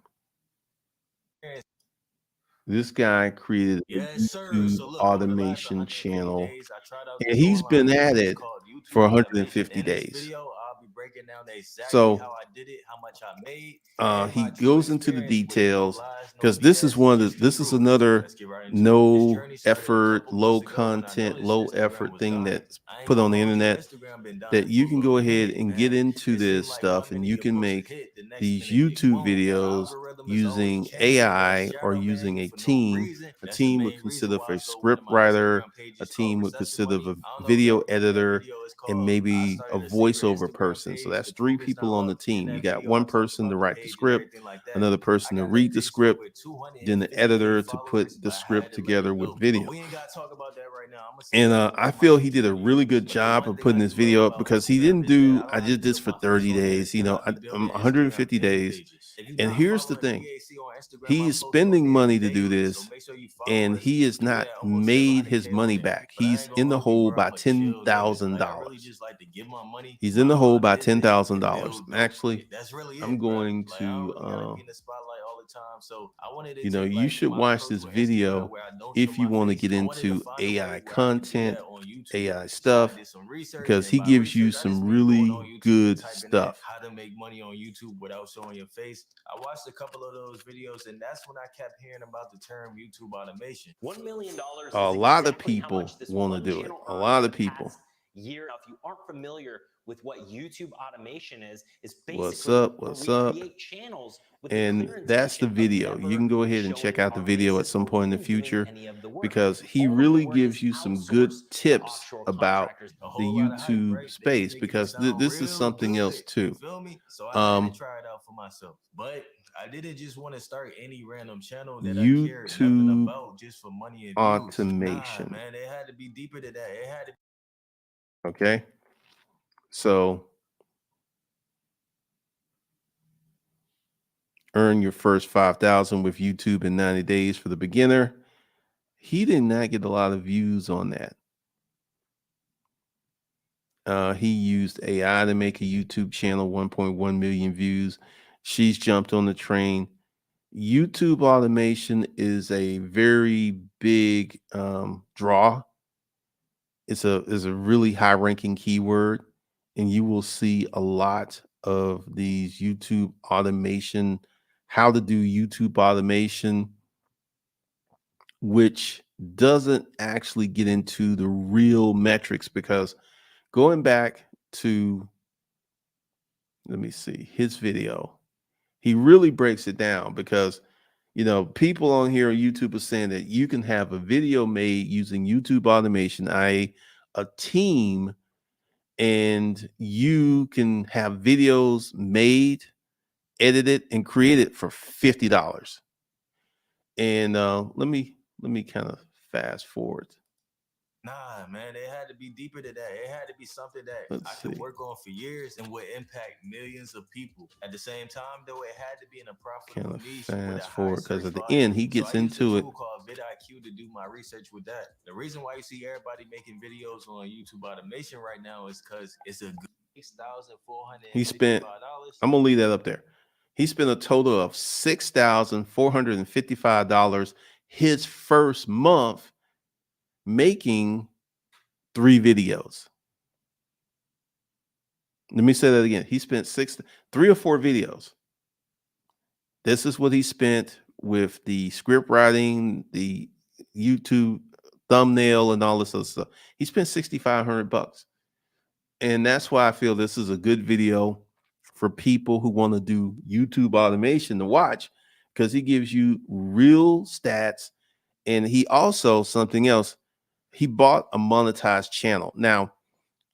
this guy created a Yes, sir. YouTube So look, over the last automation 180 channel, days, I tried out and this he's online been at business it called YouTube for Automation. 150 In this days. video, I'll be breaking down exactly how So I did it, how much I made, and he my true goes into the experience with no details lies, no because this is BS, one of just the, the this is truth. So another let's get right into it. This no journey started a effort, couple low months ago when I content, noticed low Instagram effort was thing dying. that's I ain't put on gonna the hold you, internet Instagram been that dying you for a can little go ahead minute, and get man. into It seemed this like one stuff, and minute you your can post a make hit, the next these minute they YouTube won't. The videos algorithm is always using changing. But AI or shout out, man, using a for no team. reason. A That's the team would main consist reason of why a I sold one script of my writer, Instagram a pages called team would Recession consist of Money. a I don't know if video y'all remember that editor, video. It's and called I maybe a started a secret voiceover Instagram person. So page. that's The three proof is people not on the luck. In team. You that got video, I one talked person to about the write the page and script, everything like that. another I person to got that read the page to script, over then the 250K editor to followers, put the but I had script to let together it with go. But video. we ain't got to talk about that right now. I'm going to save And that for I one of my feel he did future a really videos. good But the job one of thing putting I this do love video up about because he Instagram didn't is that do, I don't I have to did this put for my face 30 on there days, because I I, be building 150 Instagram daily days. pages. If you're And not here's the following thing, BAC on Instagram, he I is post on spending there money to do daily. So this, make sure you follow and us. he has We not at almost made his 700K on money there. back. But I He's ain't gonna in the hold you, hole bro. by I'm a chill dude. Like I really $10,000. just like to get my money, He's in the mind hole my by business, and $10,000. build dope. Actually, That's really I'm it, bro. going Like I don't to, really gotta be in the spotlight all the time. So I wanted to take you like should my watch approach this with Instagram video where I don't show if you my want to face. get I wanted to into find a way AI where I could do content, that on YouTube. AI So I stuff, did some research, because and he by gives you research, I some just mean going really on YouTube and good typing in stuff. how to make money on YouTube without showing your face. I watched a couple of those videos, and that's when I kept hearing about the term YouTube automation. $1 million A is lot of exactly how people much this want to one do it. channel A earned lot in of the people. past year. Now, if you aren't familiar with what YouTube automation is What's basically up? where What's we up? create channels with the And clear that's the intention of video. You can never go ahead and check showing out the our video at faces some or point in the even doing future, any of the work. because he All of the really work gives is you some good outsourced to tips offshore about contractors. A the whole lot of hype, YouTube right? They be space, making it because sound this is real something else good. You too. feel me? So I had to Um, try it out for myself. But I didn't just want to start any random channel that I cared nothing YouTube about just for money and views. Nah, automation. man, it had to be deeper than that. It had to. Okay. So earn your first 5,000 with YouTube in 90 days for the beginner. He did not get a lot of views on that. He used AI to make a YouTube channel, 1.1 million views. She's jumped on the train. YouTube automation is a very big draw. It's a really high ranking keyword, and you will see a lot of these YouTube automation, how to do YouTube automation, which doesn't actually get into the real metrics, because going back to, let me see, his video, He really breaks it down because, people on here on YouTube are saying that you can have a video made using YouTube automation, i.e., a team, and you can have videos made, edited, and created for $50. And let me kind of fast forward. Nah, man, it had to be deeper than that. It had to be something that Let's I could see. work on for years and would impact millions of people. At the same time, though, it had to be in a Kind profitable of niche with a fast high forward because search at the volume. end he So gets I used a into it. tool called vidIQ to do my research with that. The reason why you see everybody making videos on YouTube automation right now is because it's a good He spent. $6,455. I'm gonna leave that up there. He spent a total of $6,455 his first month making 3 videos. Let me say that again. He spent 3 or 4 videos. This is what he spent with the script writing, the YouTube thumbnail, and all this other stuff. He spent $6,500, and that's why I feel this is a good video for people who want to do YouTube automation to watch, because he gives you real stats, and he also something else. He bought a monetized channel. Now,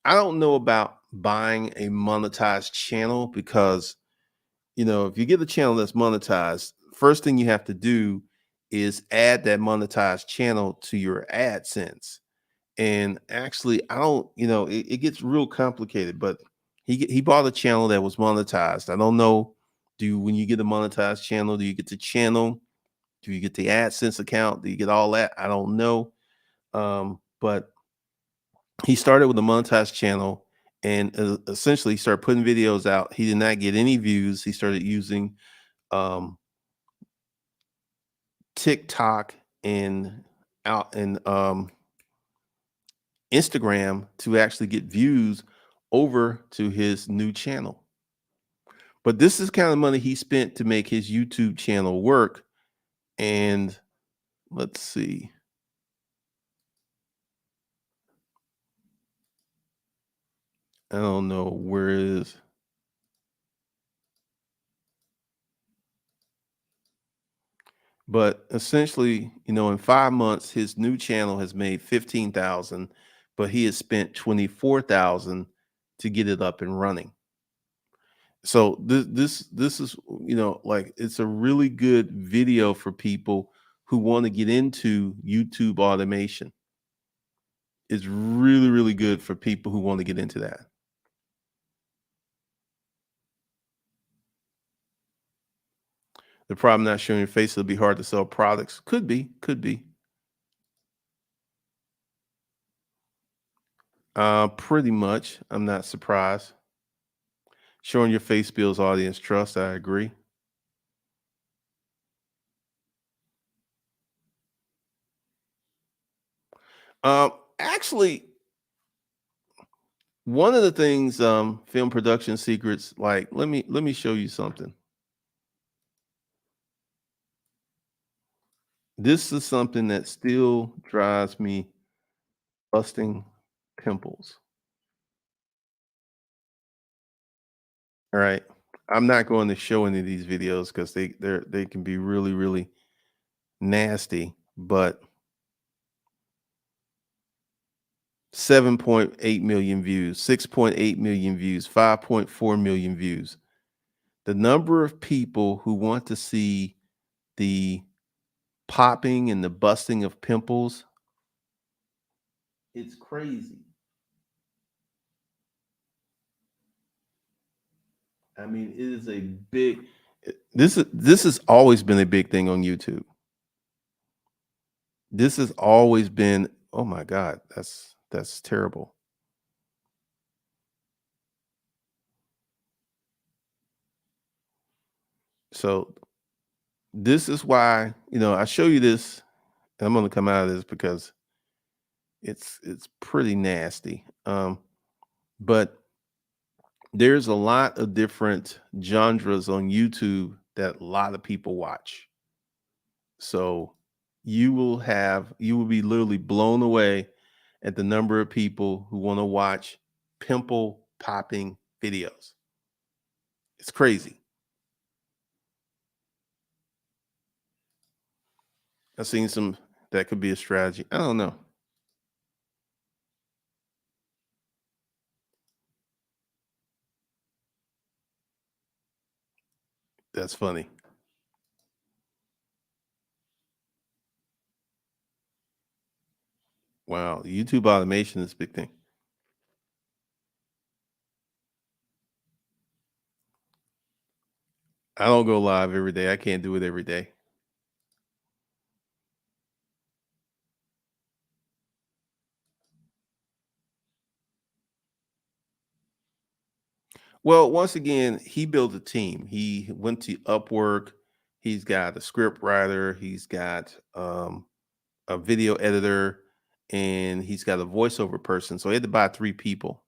I don't know about buying a monetized channel because, if you get a channel that's monetized, first thing you have to do is add that monetized channel to your AdSense. And actually, I don't, it gets real complicated, but he bought a channel that was monetized. I don't know, when you get a monetized channel, do you get the channel? Do you get the AdSense account? Do you get all that? I don't know. But he started with a monetized channel, and essentially started putting videos out. He did not get any views. He started using um, TikTok and Instagram to actually get views over to his new channel. But this is kind of money he spent to make his YouTube channel work. And let's see. I don't know where it is. But essentially, in 5 months, his new channel has made 15,000, but he has spent 24,000 to get it up and running. So this is, like, it's a really good video for people who want to get into YouTube automation. It's really, really good for people who want to get into that. The problem not showing your face, it'll be hard to sell products. Could be, could be. Pretty much. I'm not surprised. Showing your face builds audience trust. I agree. Actually, one of the things, film production secrets, like, let me show you something. This is something that still drives me busting pimples. All right. I'm not going to show any of these videos because they can be really, really nasty, but 7.8 million views, 6.8 million views, 5.4 million views. The number of people who want to see the popping and the busting of pimples, it's crazy. I mean, it is a big, this has always been a big thing on YouTube. This has always been, oh my God, that's terrible. So this is why, I show you this, and I'm going to come out of this because it's pretty nasty. But there's a lot of different genres on YouTube that a lot of people watch. So you will be literally blown away at the number of people who want to watch pimple popping videos. It's crazy. I've seen some that could be a strategy. I don't know. That's funny. Wow, YouTube automation is a big thing. I don't go live every day. I can't do it every day. Well, once again, he built a team. He went to Upwork. He's got a script writer. He's got a video editor, and he's got a voiceover person. So he had to buy 3 people.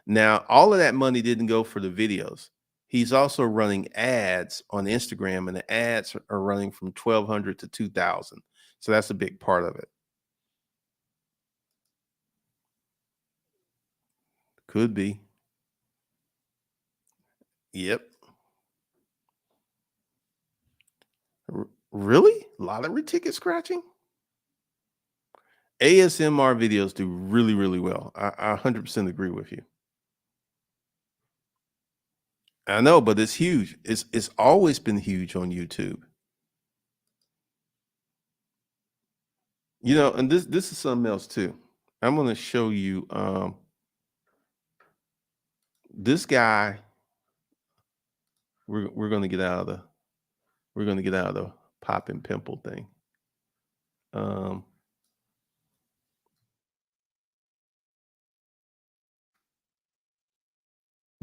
Now, all of that money didn't go for the videos. He's also running ads on Instagram, and the ads are running from 1,200 to 2,000. So that's a big part of it. Could be. Yep. Really? Lottery ticket scratching? ASMR videos do really, really well. I 100% agree with you. I know, but it's huge. It's always been huge on YouTube. And this is something else too. I'm going to show you this guy. We're going to get out of the pop and pimple thing.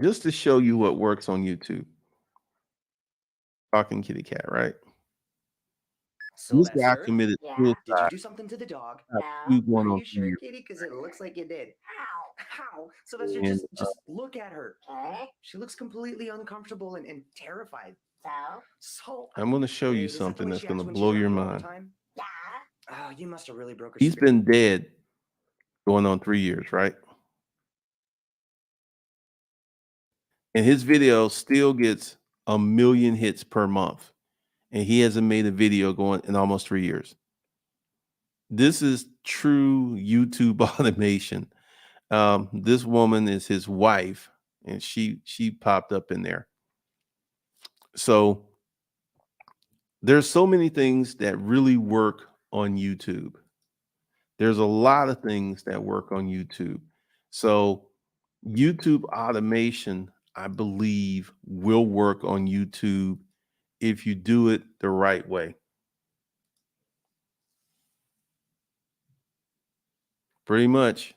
Just to show you what works on YouTube. Talking kitty cat, right? This guy Sylvester, committed did suicide. you do something to the dog? He's going Are on you 3 sure, years. kitty? Because it looks like you did. How? Sylvester, And just look at her. She looks completely uncomfortable and terrified. So I'm going to show you is that the something way that's she going acts to when she's blow around your you all the mind. time? Oh, you must have really broke her He's spirit. been dead going on 3 years, right? And his video still gets 1 million hits per month. And he hasn't made a video going in almost 3 years. This is true YouTube automation. This woman is his wife, and she popped up in there. So there's so many things that really work on YouTube. There's a lot of things that work on YouTube. So YouTube automation, I believe, will work on YouTube if you do it the right way. Pretty much.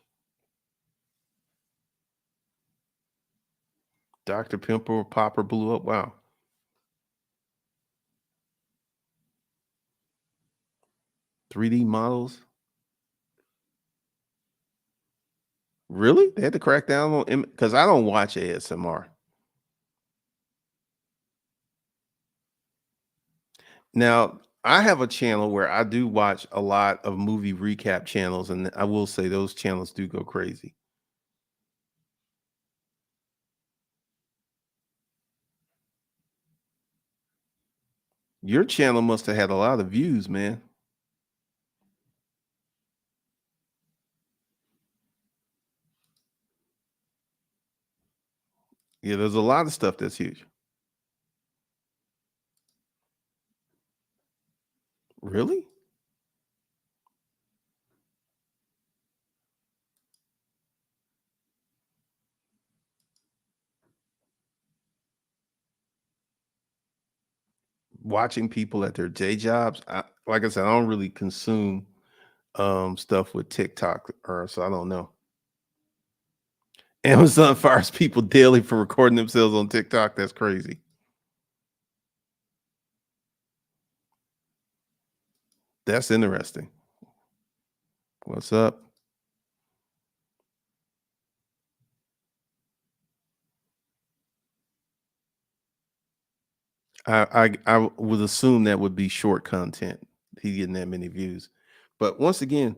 Dr. Pimple Popper blew up. Wow. $3D models. Really? They had to crack down on because I don't watch ASMR. Now, I have a channel where I do watch a lot of movie recap channels, and I will say those channels do go crazy. Your channel must have had a lot of views, man. Yeah, there's a lot of stuff that's huge. Really? Watching people at their day jobs. Like I said, I don't really consume stuff with TikTok, or so I don't know. Amazon fires people daily for recording themselves on TikTok. That's crazy. That's interesting. What's up? I would assume that would be short content. He getting that many views. But once again,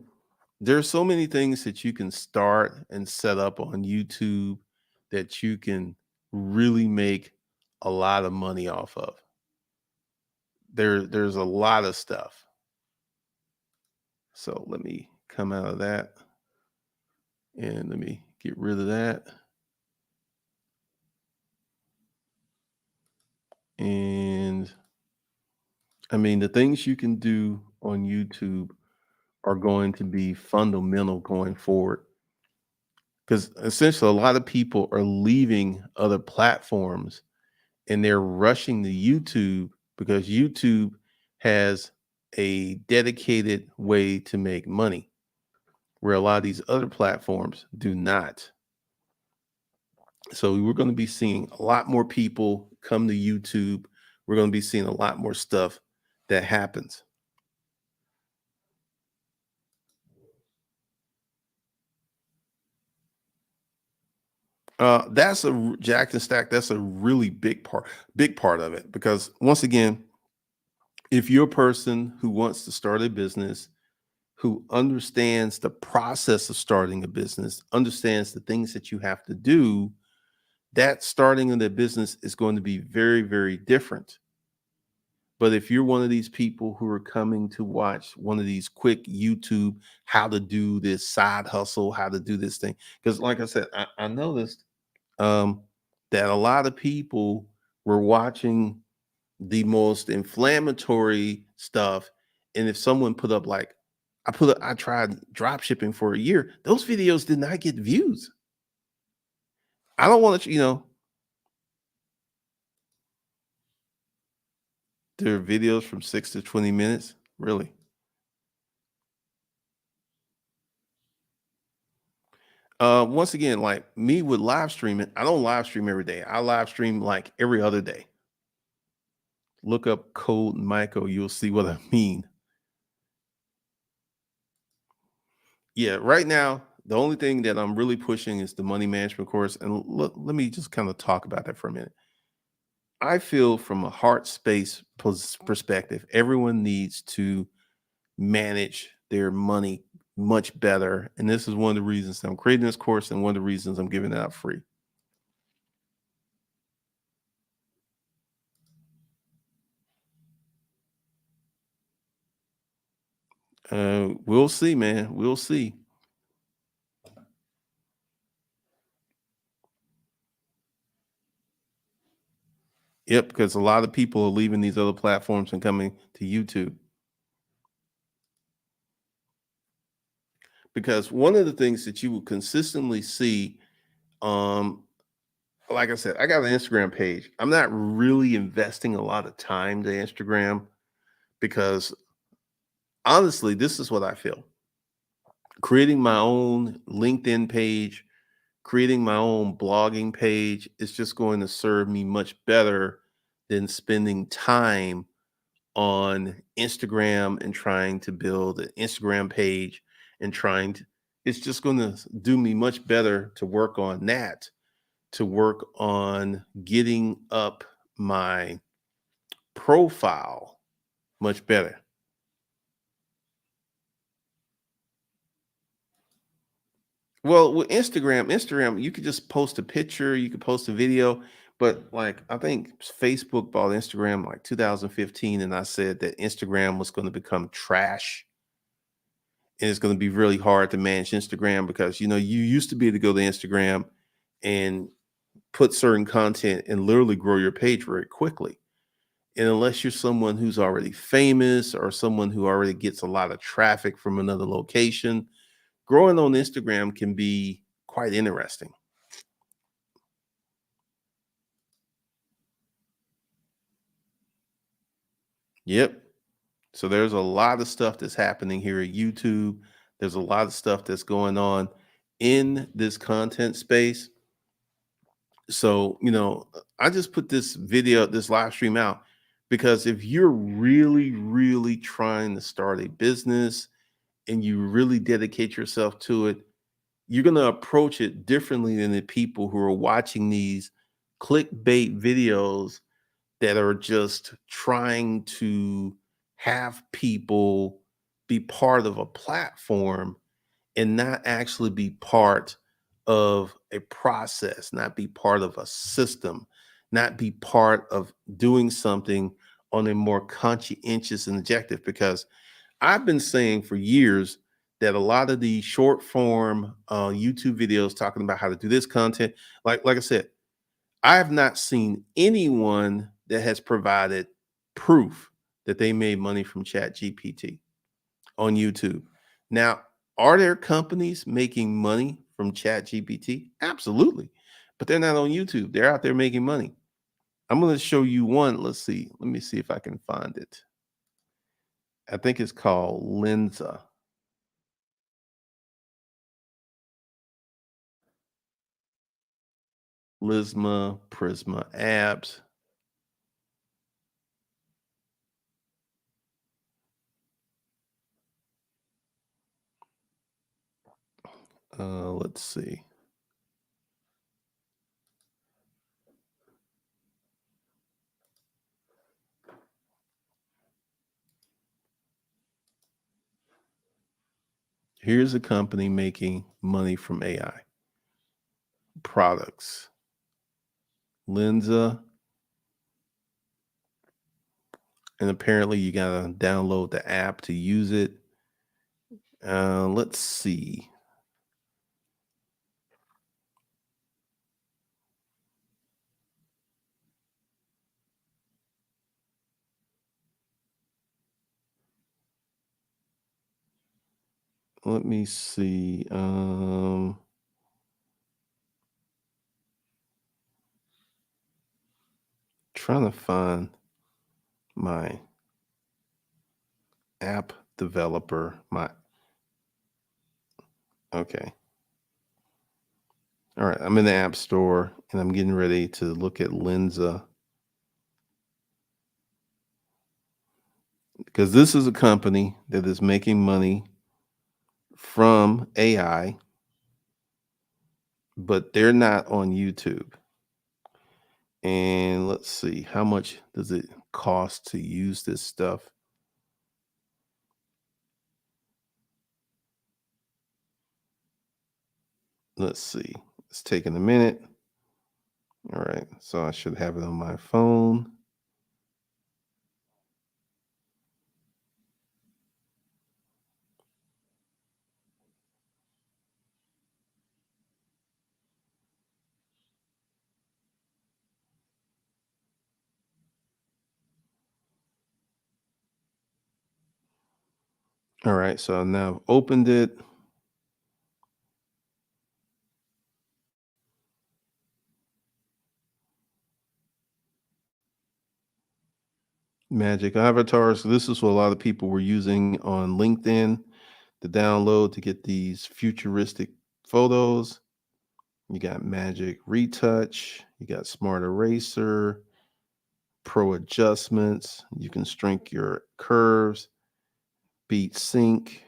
there's so many things that you can start and set up on YouTube that you can really make a lot of money off of. There's a lot of stuff. So let me come out of that and let me get rid of that. And I mean, the things you can do on YouTube are going to be fundamental going forward, because essentially a lot of people are leaving other platforms and they're rushing to YouTube because YouTube has a dedicated way to make money where a lot of these other platforms do not. So we're going to be seeing a lot more people come to YouTube. We're going to be seeing a lot more stuff that happens. That's a Jack and Stack. That's a really big part of it. Because once again, if you're a person who wants to start a business, who understands the process of starting a business, understands the things that you have to do, that starting in the business is going to be very, very different. But if you're one of these people who are coming to watch one of these quick YouTube, how to do this side hustle, how to do this thing, because like I said, I noticed that a lot of people were watching the most inflammatory stuff. And if someone put up like, I tried drop shipping for a year, those videos did not get views. I don't want to, there are videos from 6 to 20 minutes. Really? Once again, like me with live streaming, I don't live stream every day. I live stream like every other day. Look up Code Michael, you'll see what I mean. Yeah, right now, the only thing that I'm really pushing is the money management course. And let me just kind of talk about that for a minute. I feel from a heart space perspective, everyone needs to manage their money much better. And this is one of the reasons that I'm creating this course and one of the reasons I'm giving it out free. We'll see, man. We'll see. Yep, because a lot of people are leaving these other platforms and coming to YouTube. Because one of the things that you will consistently see, um, like I said, I got an Instagram page. I'm not really investing a lot of time to Instagram because honestly, this is what I feel. Creating my own LinkedIn page, creating my own blogging page is just going to serve me much better than spending time on Instagram and trying to build an Instagram page and it's just going to do me much better to work on that, to work on getting up my profile much better. Well, with Instagram, you could just post a picture, you could post a video, but like I think Facebook bought Instagram like 2015, and I said that Instagram was going to become trash, and it's going to be really hard to manage Instagram because you used to be able to go to Instagram and put certain content and literally grow your page very quickly. And unless you're someone who's already famous or someone who already gets a lot of traffic from another location, growing on Instagram can be quite interesting. Yep. So there's a lot of stuff that's happening here at YouTube. There's a lot of stuff that's going on in this content space. So, I just put this live stream out because if you're really, really trying to start a business and you really dedicate yourself to it, you're going to approach it differently than the people who are watching these clickbait videos that are just trying to have people be part of a platform and not actually be part of a process, not be part of a system, not be part of doing something on a more conscientious and objective. Because I've been saying for years that a lot of the short form YouTube videos talking about how to do this content, like I said, I have not seen anyone that has provided proof that they made money from Chat GPT on YouTube. Now, are there companies making money from Chat GPT? Absolutely. But they're not on YouTube. They're out there making money. I'm going to show you one. Let's see. Let me see if I can find it. I think it's called Lenza. Lisma, Prisma apps. Let's see. Here's a company making money from AI products. Lenza. And apparently you got to download the app to use it. Let's see. Let me see. Trying to find my app developer. Okay. All right. I'm in the App Store and I'm getting ready to look at Lenza. Because this is a company that is making money from AI, but they're not on YouTube. And let's see, how much does it cost to use this stuff? Let's see. It's taking a minute. All right. So I should have it on my phone. All right. So now I've opened it. Magic avatars. This is what a lot of people were using on LinkedIn to download to get these futuristic photos. You got Magic Retouch, you got Smart Eraser, Pro Adjustments. You can shrink your curves, Beat Sync,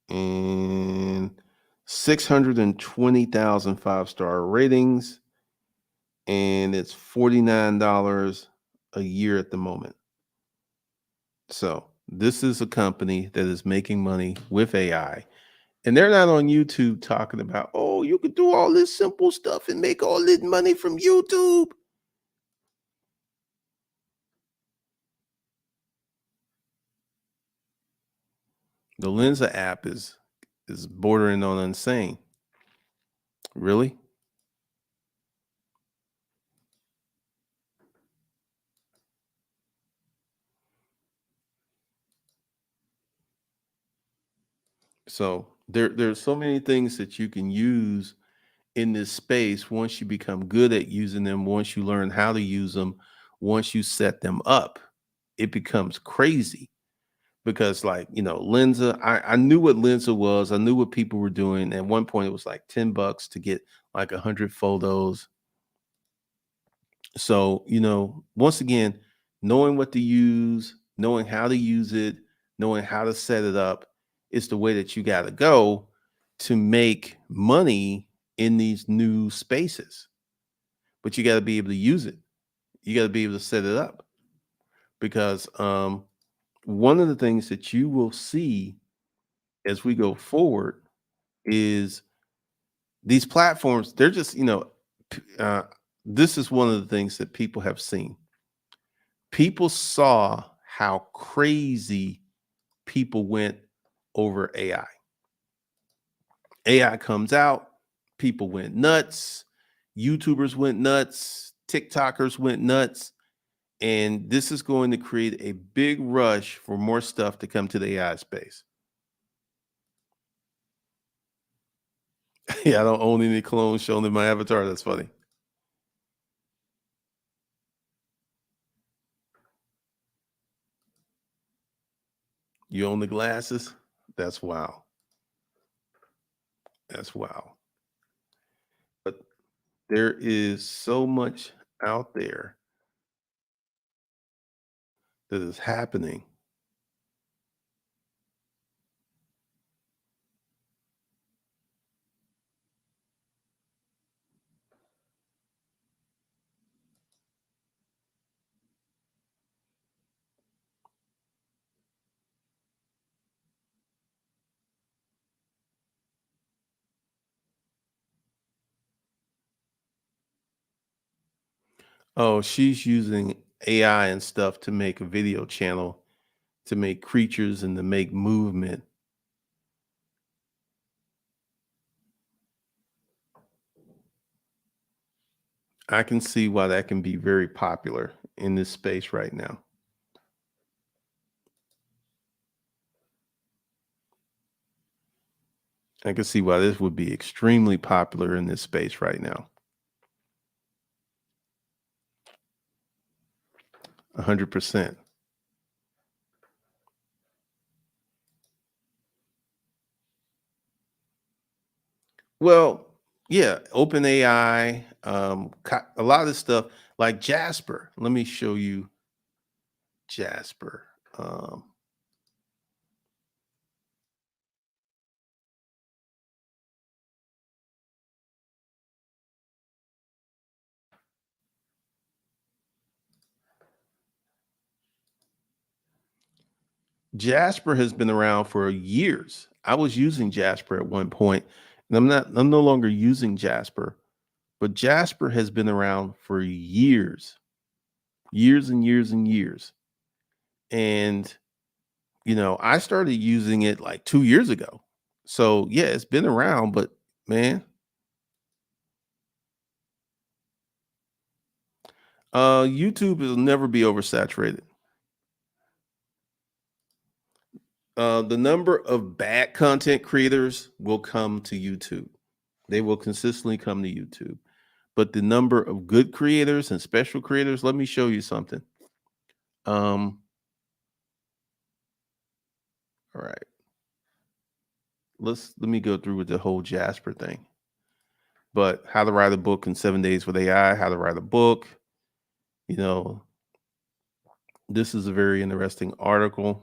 and 620,000 5-star ratings. And it's $49 a year at the moment. So this is a company that is making money with AI. And they're not on YouTube talking about, oh, you could do all this simple stuff and make all this money from YouTube. The Lensa app is bordering on insane. Really? So there's so many things that you can use in this space once you become good at using them, once you learn how to use them, once you set them up, it becomes crazy. Because like, Lensa, I knew what Lensa was. I knew what people were doing. At one point it was like $10 to get like 100 photos. So, once again, knowing what to use, knowing how to use it, knowing how to set it up is the way that you got to go to make money in these new spaces. But you got to be able to use it. You got to be able to set it up because one of the things that you will see as we go forward is these platforms, they're just, this is one of the things that people have seen. People saw how crazy people went over AI. AI comes out, people went nuts, YouTubers went nuts, TikTokers went nuts, and this is going to create a big rush for more stuff to come to the AI space. Yeah, I don't own any clones shown in my avatar. That's funny. You own the glasses? That's wow. That's wow. But there is so much out there that is happening. Oh, she's using AI and stuff to make a video channel, to make creatures and to make movement. I can see why that can be very popular in this space right now. I can see why this would be extremely popular in this space right now. 100%. Well, yeah, OpenAI, a lot of this stuff like Jasper. Let me show you Jasper. Jasper has been around for years. I was using Jasper at one point, and I'm no longer using Jasper, but Jasper has been around for years, years and years and years. And I started using it like 2 years ago. So yeah, it's been around, but man, YouTube will never be oversaturated. The number of bad content creators will come to YouTube. They will consistently come to YouTube. But the number of good creators and special creators, let me show you something. All right. Let me go through with the whole Jasper thing. But how to write a book in 7 days with AI, how to write a book. This is a very interesting article.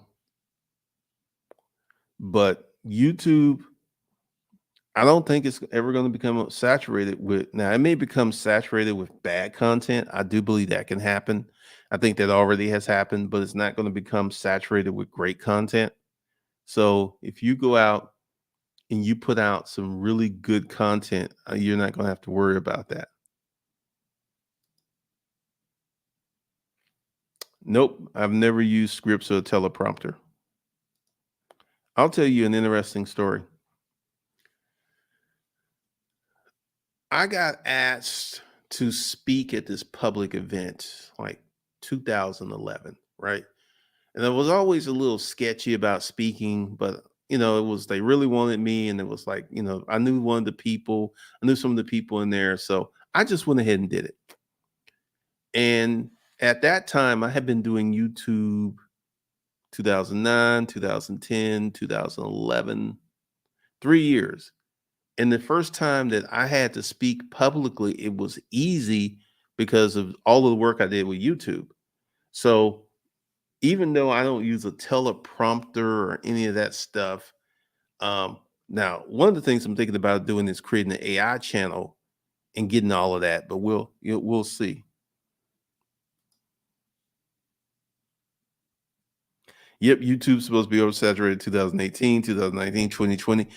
But YouTube, I don't think it's ever going to become saturated with. Now, it may become saturated with bad content. I do believe that can happen. I think that already has happened, but it's not going to become saturated with great content. So if you go out and you put out some really good content, you're not going to have to worry about that. Nope, I've never used scripts or a teleprompter. I'll tell you an interesting story. I got asked to speak at this public event like 2011, right? And I was always a little sketchy about speaking, but it was they really wanted me, and it was like, I knew one of the people, I knew some of the people in there, so I just went ahead and did it. And at that time, I had been doing YouTube 2009, 2010, 2011, 3 years. And the first time that I had to speak publicly, it was easy because of all of the work I did with YouTube. So even though I don't use a teleprompter or any of that stuff, now one of the things I'm thinking about doing is creating an AI channel and getting all of that, but we'll see. Yep, YouTube's supposed to be oversaturated 2018, 2019, 2020.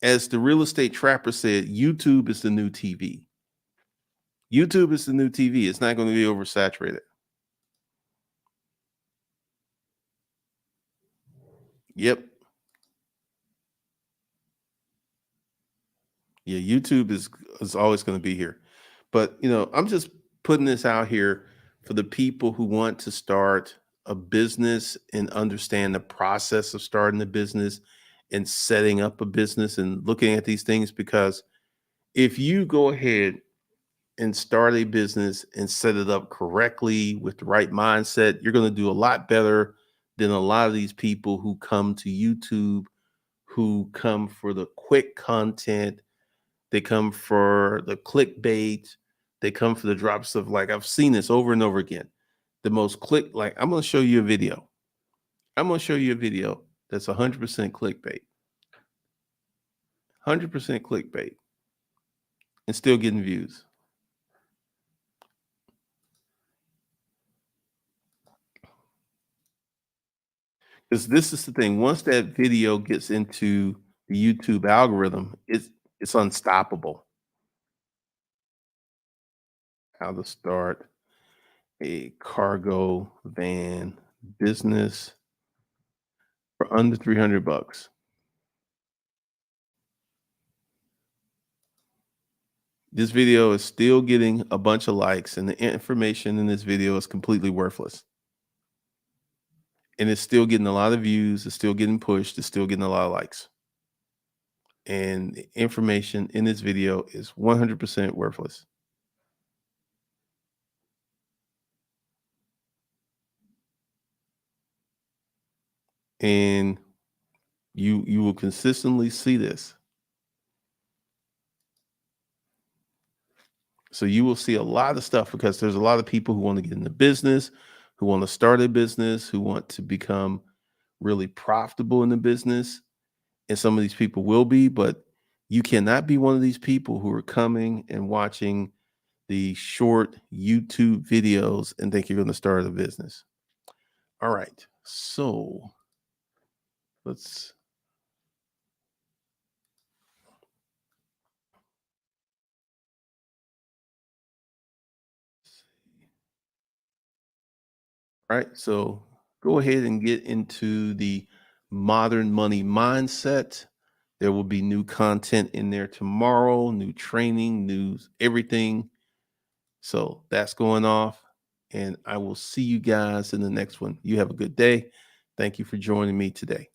As the real estate trapper said, YouTube is the new TV. YouTube is the new TV. It's not going to be oversaturated. Yep. Yeah, YouTube is always going to be here. But, I'm just putting this out here for the people who want to start a business and understand the process of starting a business and setting up a business and looking at these things, because if you go ahead and start a business and set it up correctly with the right mindset, you're going to do a lot better than a lot of these people who come to YouTube, who come for the quick content. They come for the clickbait. They come for the drops of, like, I've seen this over and over again. The most like, I'm going to show you a video. I'm going to show you a video that's 100% clickbait. 100% clickbait and still getting views. Because this is the thing. Once that video gets into the YouTube algorithm, it's unstoppable. How to start a cargo van business for under $300. This video is still getting a bunch of likes, and the information in this video is completely worthless. And it's still getting a lot of views. It's still getting pushed. It's still getting a lot of likes. And the information in this video is 100% worthless. And you will consistently see this. So you will see a lot of stuff, because there's a lot of people who want to get into business, who want to start a business, who want to become really profitable in the business. And some of these people will be, but you cannot be one of these people who are coming and watching the short YouTube videos and think you're going to start a business. All right. So let's All right, so go ahead and get into the modern money mindset. There will be new content in there tomorrow, new training, news, everything. So that's going off. And I will see you guys in the next one. You have a good day. Thank you for joining me today.